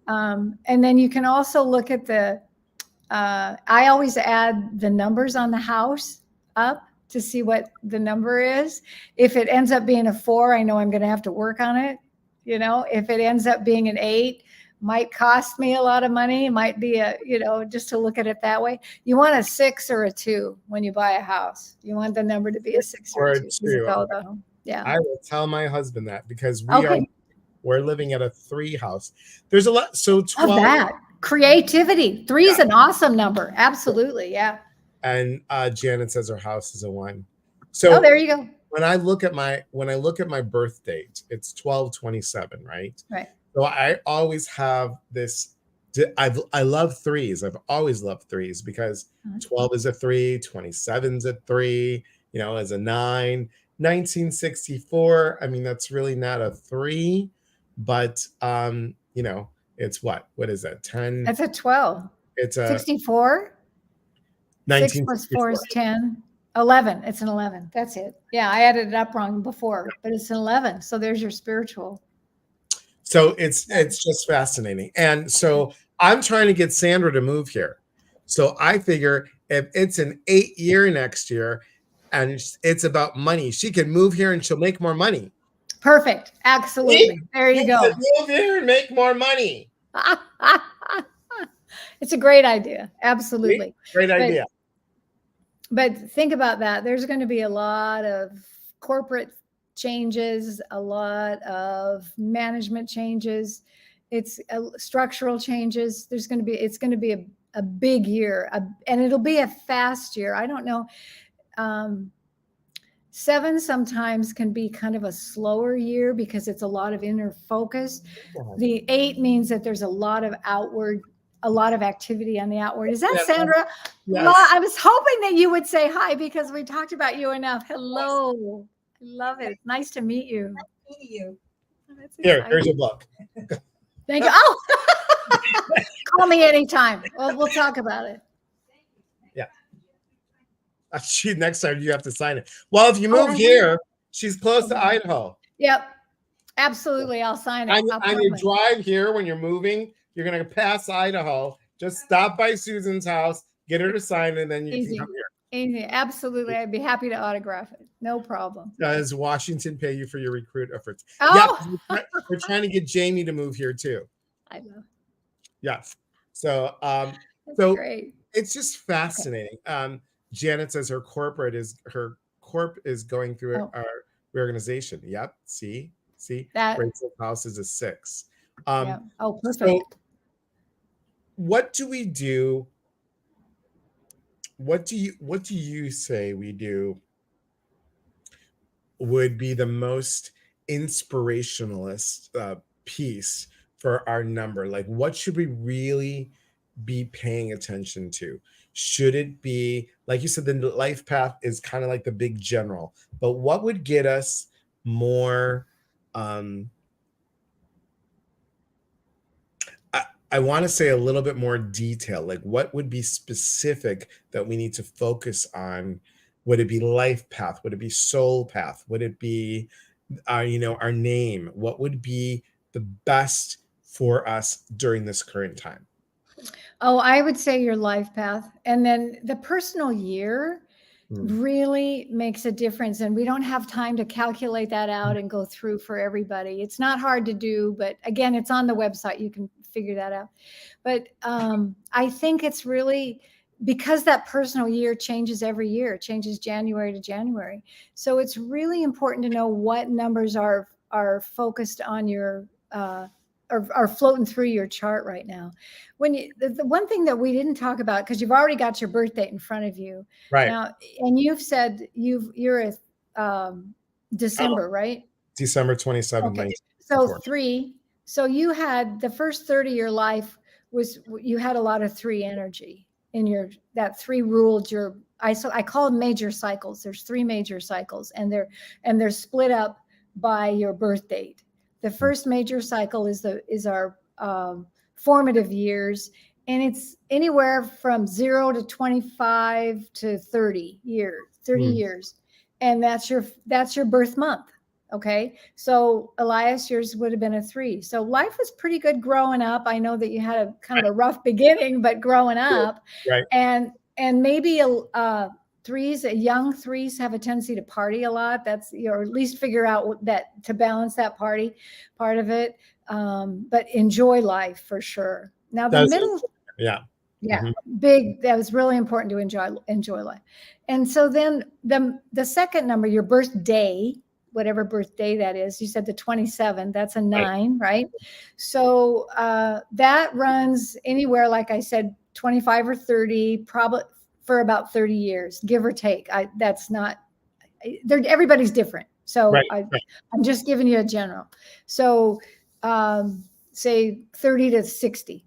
And then you can also look at I always add the numbers on the house up to see what the number is. If it ends up being a 4, I know I'm going to have to work on it. If it ends up being an 8, might cost me a lot of money. It might be just to look at it that way. You want a 6 or a 2 when you buy a house. You want the number to be a 6 or a 2. Yeah. I will tell my husband that because we're living at a 3 house. There's a lot. So 12. Love that. Creativity. 3 is an awesome number. Absolutely. Yeah. And Janet says her house is a 1. So there you go. When I look at my birth date, it's 12/27, right? Right. So I always have this. I love 3s. I've always loved 3s because 12 is a 3, 27 is a 3, as a 9. 1964. I mean, that's really not a 3, but it's what? What is that? 10. That's a 12. It's a 64. 6 + 4 is 10. 11. It's an 11. That's it. Yeah, I added it up wrong before, but it's an 11. So there's your spiritual. So it's just fascinating. And so I'm trying to get Sandra to move here. So I figure if it's an 8-year next year and it's about money, she can move here and she'll make more money. Perfect. Absolutely. There you go. Move here and make more money. It's a great idea. Absolutely. Great idea. But think about that. There's going to be a lot of corporate changes, a lot of management changes. It's structural changes. It's going to be a big year, and it'll be a fast year. I don't know. 7 sometimes can be kind of a slower year because it's a lot of inner focus. The 8 means that there's a lot of activity on the outward. Is that Sandra? Yes. Well, I was hoping that you would say hi because we talked about you enough. Hello. I love it. Nice to meet you. Nice meeting you. Here's your book. Thank you. Oh, call me anytime. We'll talk about it. Yeah. Next time you have to sign it. Well, if you move here, she's close to Idaho. Yep. Absolutely. I'll sign it. On your drive here when you're moving, you're going to pass Idaho. Just stop by Susan's house, get her to sign it, and then you can come here. Easy. Absolutely. I'd be happy to autograph it. No problem. Does Washington pay you for your recruit efforts? Oh. Yeah, we're trying to get Jamie to move here too. I know. Yeah. So, great. It's just fascinating. Okay. Janet says her corp is going through our reorganization. Yep. See that Rachel's house is a 6. Yeah. Oh, perfect. So what do we do? What do you say we do would be the most inspirationalist piece for our number? Like, what should we really be paying attention to? Should it be, like you said, the life path is kind of like the big general, but what would get us more? Um, I want to say a little bit more detail. Like, what would be specific that we need to focus on? Would it be life path? Would it be soul path? Would it be our name? What would be the best for us during this current time? Oh, I would say your life path. And then the personal year Mm. really makes a difference. And we don't have time to calculate that out and go through for everybody. It's not hard to do, but again, it's on the website. You can figure that out. But I think it's really because that personal year changes every year, it changes January to January. So it's really important to know what numbers are focused on your are floating through your chart right now. When the one thing that we didn't talk about, because you've already got your birth date in front of you Right. now, and you've said you're a Oh, December, right? December 27th, Okay. So 1964. three. So you had the first third of your life was you had a lot of three energy in your that three ruled your I call them major cycles. There's three major cycles and they're split up by your birth date. The first major cycle is our formative years, and it's anywhere from 0 to 25 to 30 Mm. years, and that's your birth month. Okay. So Elias, yours would have been a 3. So life was pretty good growing up. I know that you had a kind of a rough beginning, but growing up Right. and maybe threes, young threes have a tendency to party a lot. That's, or at least figure out that to balance that party part of it. But enjoy life for sure. Now the That is, middle, yeah. yeah, Mhm. big. That was really important to enjoy life. And so then the second number, your birthday, whatever birthday that is, you said the 27th. That's a Right. 9, right? So that runs anywhere, like I said, 25 or 30, probably for about 30 years, give or take. That's not. Everybody's different. Right. So Right. I'm just giving you a general. So say 30 to 60.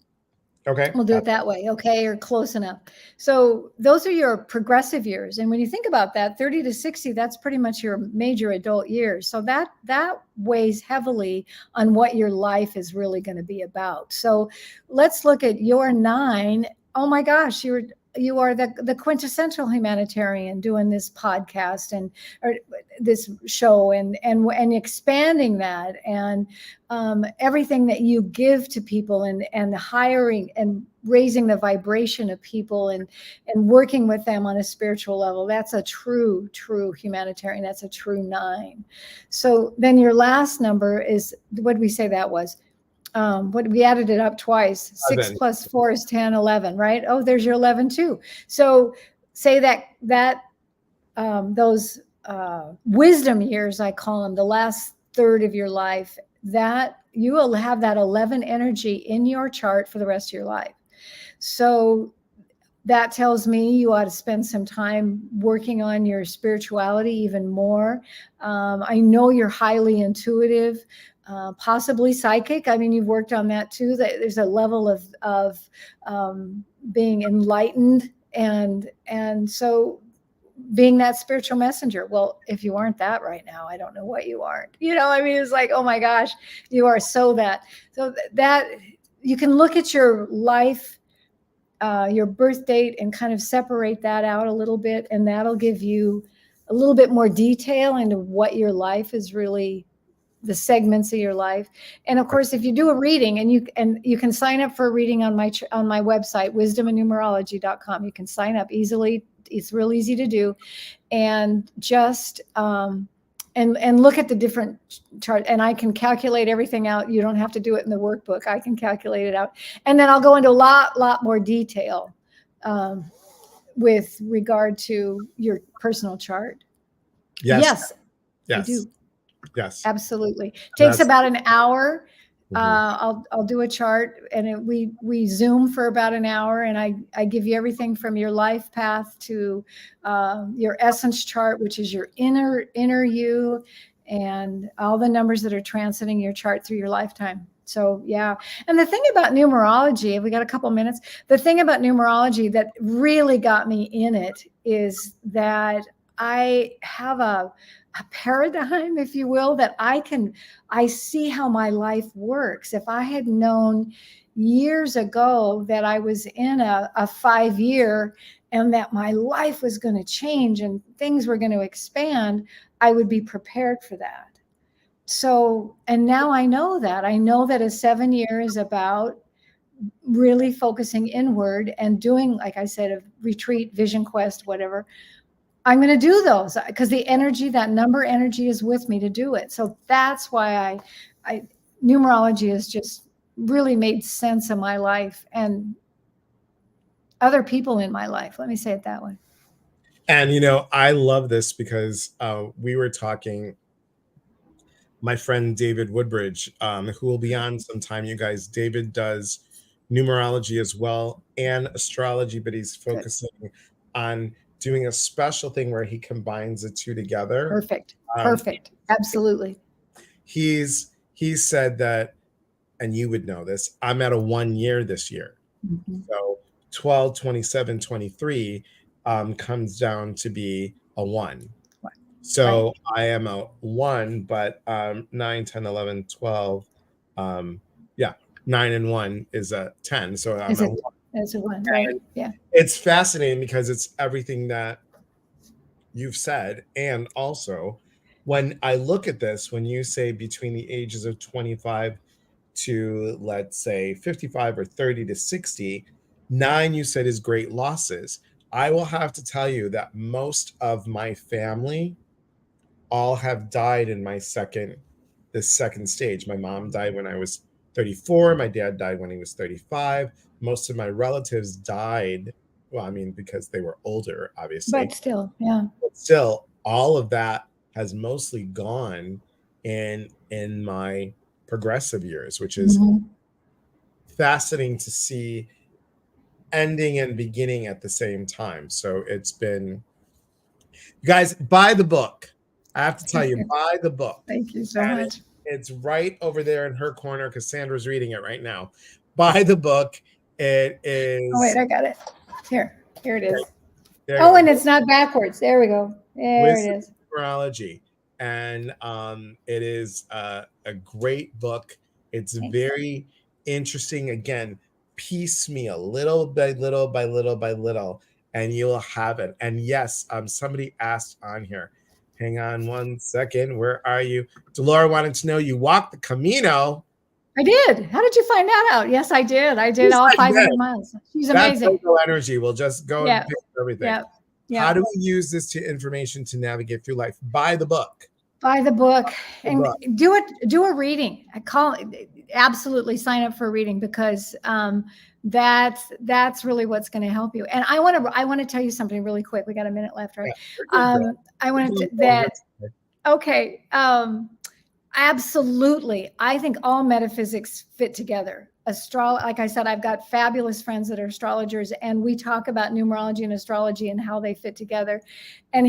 Okay. We'll do it that way, okay, or close enough. So those are your progressive years, and when you think about that, 30 to 60, that's pretty much your major adult years. So that weighs heavily on what your life is really going to be about. So let's look at your 9. Oh my gosh, you are the quintessential humanitarian doing this podcast and or this show and expanding that and everything that you give to people and hiring and raising the vibration of people and working with them on a spiritual level. That's a true humanitarian. That's a true 9. So then your last number is, what did we say that was? What we added it up twice. 6 Then, plus 4 is 10, 11, right? Oh, there's your 11 too. So say that those wisdom years, I call them, the last third of your life, that you will have that 11 energy in your chart for the rest of your life. So that tells me you ought to spend some time working on your spirituality even more. I know you're highly intuitive, possibly psychic. I mean, you've worked on that too. That there's a level of being enlightened, and so being that spiritual messenger. Well, if you aren't that right now, I don't know what you aren't. I mean, it's like, oh my gosh, you are so that. So that you can look at your life, your birth date, and kind of separate that out a little bit, and that'll give you a little bit more detail into what your life is really, the segments of your life. And of course, if you do a reading, and you can sign up for a reading on my website, wisdomandnumerology.com. You can sign up easily. It's real easy to do, and just and look at the different charts, and I can calculate everything out. You don't have to do it in the workbook. I can calculate it out, and then I'll go into a lot more detail with regard to your personal chart. yes. Yes, I Yes. do. Yes. Absolutely. Takes That's about an hour. mhm. I'll do a chart, and we Zoom for about an hour, and I give you everything from your life path to your essence chart, which is your inner you, and all the numbers that are transiting your chart through your lifetime. So yeah. And the thing about numerology, if we got a couple minutes, the thing about numerology that really got me in it is that I have a paradigm, if you will, that I see how my life works. If I had known years ago that I was in a 5-year and that my life was going to change and things were going to expand, I would be prepared for that. So, and now I know that a 7-year is about really focusing inward and doing, like I said, a retreat, vision quest, whatever. I'm going to do those because the energy, that number energy is with me to do it. So that's why I numerology has just really made sense in my life and other people in my life. Let me say it that way. And, I love this because we were talking, my friend David Woodbridge, who will be on sometime, you guys. David does numerology as well and astrology, but he's focusing on doing a special thing where he combines the two together. Perfect. Perfect. Absolutely. He said that, and you would know this, I'm at a 1 year this year. Mm-hmm. So 12, 27, 23 comes down to be a 1. So right. I am a 1, but 9, 10, 11, 12. 9 and 1 is a 10. So I'm a 1. It's a 1, right? Yeah. It's fascinating because it's everything that you've said. And also, when I look at this, when you say between the ages of 25 to, let's say, 55 or 30 to 60, 9, you said, is great losses. I will have to tell you that most of my family all have died in this second stage. My mom died when I was 34. My dad died when he was 35. Most of my relatives died, well, I mean, because they were older, obviously. But still, yeah. But still, all of that has mostly gone in my progressive years, which is fascinating to see ending and beginning at the same time. So it's been, you guys, buy the book. I have to tell you, buy the book. Thank you so much. It's right over there in her corner because Sandra's reading it right now. Buy the book. It is. Oh, wait, I got it. Here it is. And it's not backwards. There we go. There it is. Numerology. And it is a great book. It's very interesting. Again, piecemeal, little by little by little by little, and you'll have it. And yes, somebody asked on here, hang on one second, where are you? Delora wanted to know, you walked the Camino. I did. How did you find that out? Yes, I did. I did all 500 miles. She's amazing. That's energy. We'll just go and pick everything. Yeah. How do we use this information to navigate through life? Buy the book. Buy the book and do a reading. Absolutely sign up for a reading because that's really what's going to help you. And I want to tell you something really quick. We got a minute left, right? I want to okay. Absolutely. I think all metaphysics fit together. Like I said, I've got fabulous friends that are astrologers, and we talk about numerology and astrology and how they fit together. And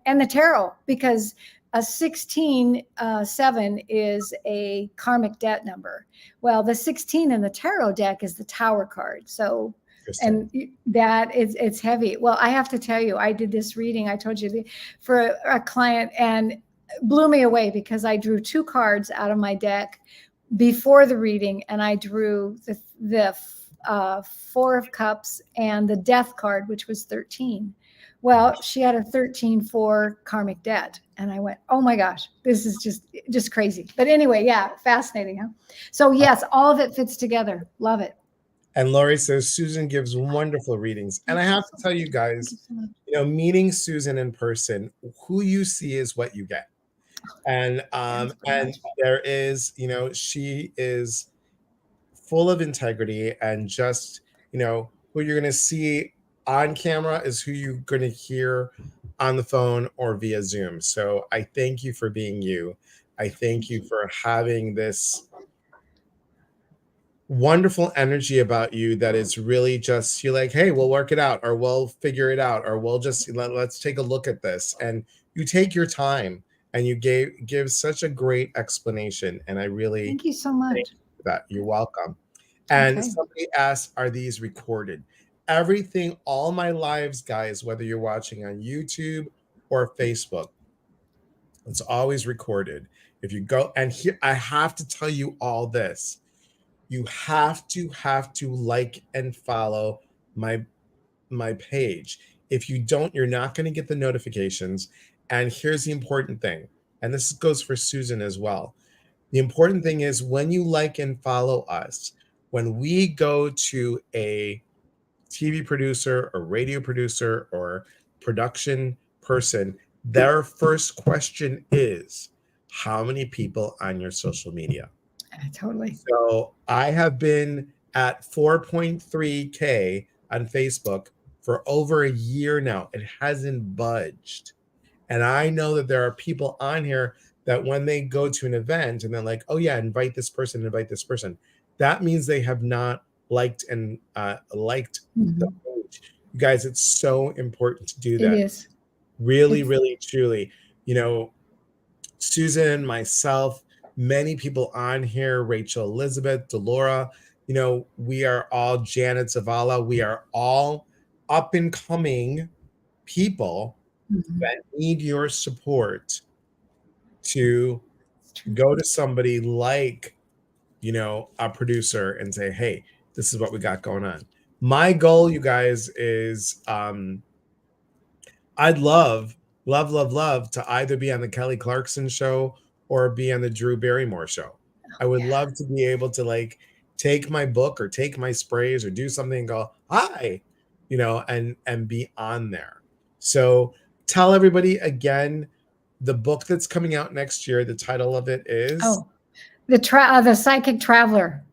and the tarot, because a 16-7 is a karmic debt number. Well, the 16 in the tarot deck is the Tower card. So, and that it's heavy. Well, I have to tell you, I did this reading, I told you, for a client, and blew me away because I drew 2 cards out of my deck before the reading, and I drew the 4 of Cups and the Death card, which was 13. Well, she had a 13-4 karmic debt. And I went, oh my gosh, this is just crazy. But anyway, yeah, fascinating, huh? So yes, all of it fits together. Love it. And Lori says, Suzan gives wonderful readings. And I have to tell you guys, meeting Suzan in person, who you see is what you get. And there is, she is full of integrity, and just, who you're going to see on camera is who you're going to hear on the phone or via Zoom. So I thank you for being you. I thank you for having this wonderful energy about you that is really just, you're like, hey, we'll work it out, or we'll figure it out, or we'll just let's take a look at this. And you take your time. and you give such a great explanation, and I really Thank you so thank much. you for that. You're welcome. And Okay. somebody asked, are these recorded? Everything, all my lives, guys, whether you're watching on YouTube or Facebook, it's always recorded. If you go, and here, I have to tell you all this. You have to like and follow my my page. If you don't, you're not going to get the notifications. And here's the important thing, and this goes for Suzan as well. The important thing is when you like and follow us, when we go to a TV producer or radio producer or production person, their first question is, how many people on your social media? Totally. So I have been at 4.3K on Facebook for over a year now. It hasn't budged. And I know that there are people on here that when they go to an event and they're like, oh, yeah, invite this person, invite this person. That means they have not liked and liked the Mhm. page. You guys, it's so important to do It that. is. Really, It's really, truly. You know, Suzan, myself, many people on here, Rachel Elizabeth, Delora, you know, we are all Janet Zavala. We are all up and coming people mhm. that need your support to It's true. go to somebody like, you know, a producer and say, hey, this is what we got going on. My goal, you guys, is I'd love to either be on the Kelly Clarkson show or be on the Drew Barrymore show. I would Yeah. love to be able to like take my book or take my sprays or do something and go, hi, you know, and be on there. So tell everybody again the book that's coming out next year. The title of it is Oh, the psychic traveler.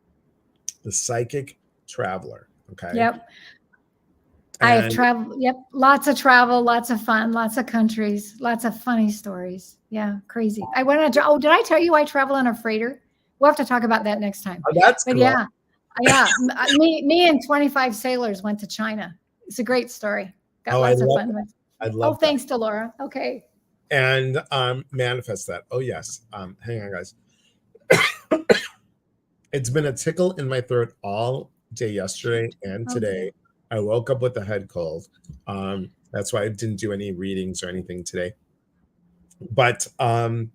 The Psychic Traveler. Okay. Yep. I have And traveled. Yep. Lots of travel, lots of fun, lots of countries, lots of funny stories. Yeah. Crazy. I went on, oh, did I tell you I travel on a freighter? We'll have to talk about that next time. oh, that's But cool. yeah, yeah. Me and 25 sailors went to China. It's a great story. Got Oh, lots of fun with. I Oh, love that. thanks, Delora. Okay. And manifest that. Oh yes. Hang on, guys. It's been a tickle in my throat all day yesterday and Oh today. dear. I woke up with a head cold. That's why I didn't do any readings or anything today. But I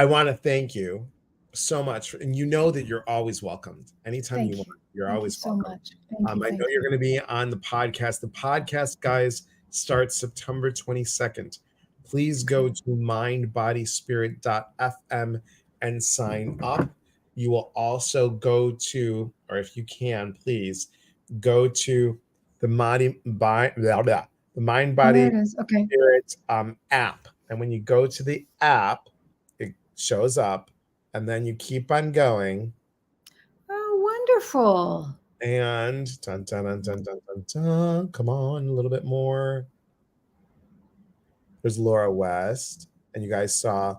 want to thank you so much. And you know that you're always welcomed. Anytime you Thank want, you. you're Thank you always so welcome. much. Thank you. I know Thank you're you. going to be on the podcast. The podcast, guys, starts September 22nd. Please go Okay. to mindbodyspirit.fm and sign up. You will also go to, or if you can, please go to the the Mind Oh, there Body it is. Okay. Spirit app. And when you go to the app, it shows up, and then you keep on going. Oh, wonderful. And dun, dun, dun, dun, dun, dun, dun. Come on, a little bit more. There's Laura West, and you guys saw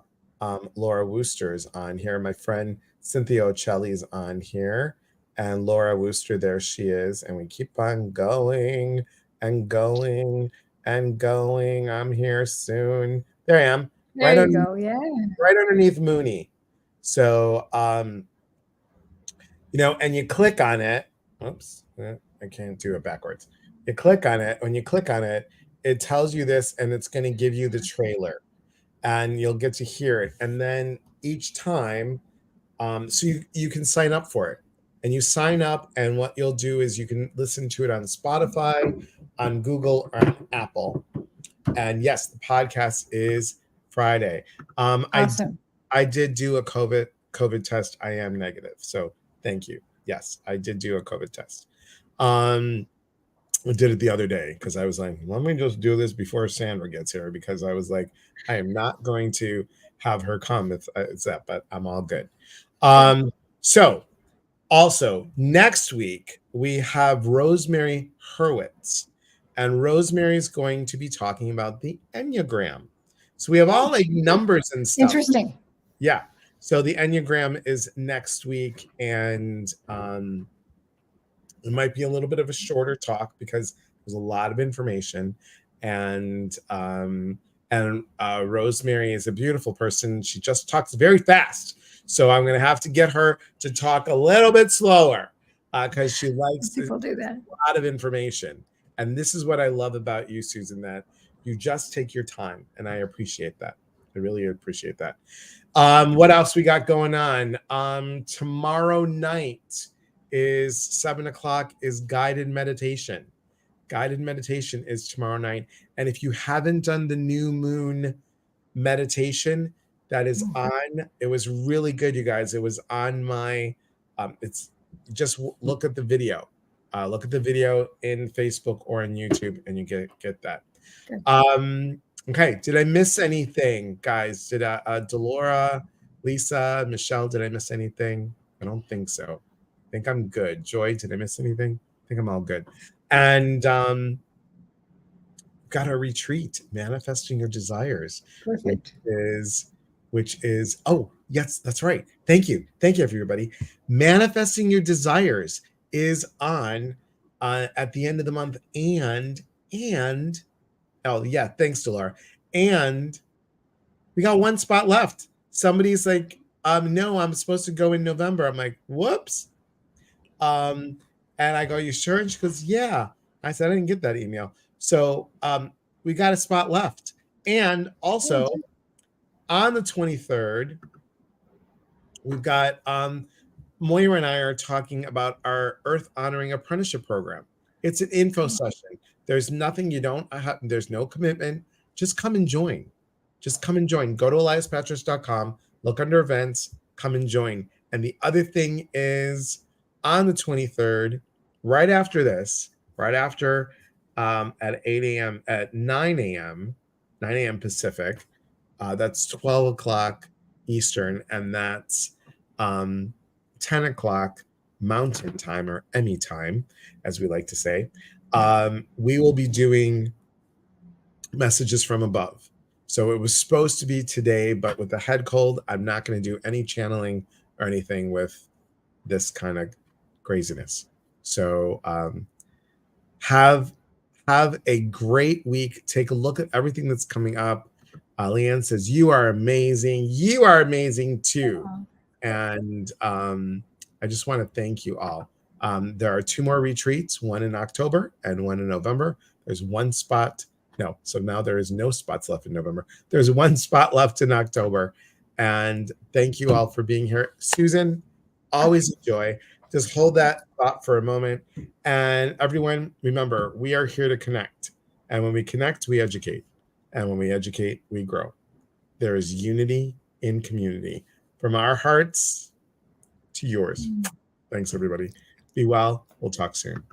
Laura Wooster's on here. My friend Cynthia Ocelli's on here, and Laura Wooster, there she is. And we keep on going and going and going. I'm here soon. There I am, There right you on, go. Yeah. right underneath Mooney. So you know, and you click on it. Oops, I can't do it backwards. You click on it. When you click on it, it tells you this, and it's going to give you the trailer, and you'll get to hear it. And then each time, so you can sign up for it, and you sign up, and what you'll do is you can listen to it on Spotify, on Google, or on Apple. And yes, the podcast is Friday. Um, I Awesome. I did do a COVID test. I am negative. So thank you. Yes, I did do a COVID test. Um, I did it the other day because I was like, let me just do this before Sandra gets here because I was like, I am not going to have her come if it's that, but I'm all good. Good. So also next week we have Rosemary Hurwitz, and Rosemary's going to be talking about the Enneagram. So we have all Oh, like numbers and stuff. interesting. Yeah. So the Enneagram is next week, and it might be a little bit of a shorter talk because there's a lot of information, and And Rosemary is a beautiful person. She just talks very fast. So I'm going to have to get her to talk a little bit slower because she likes People do that. a lot of information. And this is what I love about you, Suzan, that you just take your time. And I appreciate that. I really appreciate that. What else we got going on? Tomorrow night is 7 o'clock is guided meditation. Guided meditation is tomorrow night. And if you haven't done the new moon meditation, that is on, it was really good, you guys. It was on my, it's just look at the video. Look at the video in Facebook or in YouTube and you get that. Good. Okay, did I miss anything, guys? Did Delora, Lisa, Michelle, did I miss anything? I don't think so. I think I'm good. Joy, did I miss anything? I think I'm all good. And got a retreat, manifesting your desires. Perfect. Which is oh yes, that's right. Thank you everybody. Manifesting your desires is on at the end of the month, and oh yeah, thanks, Delora. And we got one spot left. Somebody's like, no, I'm supposed to go in November. I'm like, whoops. And I go, you sure? And she goes, yeah. I said, I didn't get that email. So we got a spot left. And also on the 23rd, we've got Moira and I are talking about our Earth Honoring Apprenticeship Program. It's an info session. There's nothing you don't have, there's no commitment. Just come and join. Just come and join. Go to eliaspatras.com, look under events, come and join. And the other thing is on the 23rd, right after this, right after at 8 a.m., at 9 a.m. Pacific, that's 12 o'clock Eastern, and that's 10 o'clock Mountain Time, or any time, as we like to say. We will be doing messages from above. So it was supposed to be today, but with the head cold, I'm not going to do any channeling or anything with this kind of craziness. So have a great week. Take a look at everything that's coming up. Leanne says, you are amazing. You are amazing too. And I just want to thank you all. There are 2 more retreats, one in October and one in November. There's one spot. No, so now there is no spots left in November. There's one spot left in October. And thank you all for being here. Suzan, always a joy. Just hold that thought for a moment. And everyone, remember, we are here to connect. And when we connect, we educate. And when we educate, we grow. There is unity in community. From our hearts to yours. Thanks, everybody. Be well. We'll talk soon.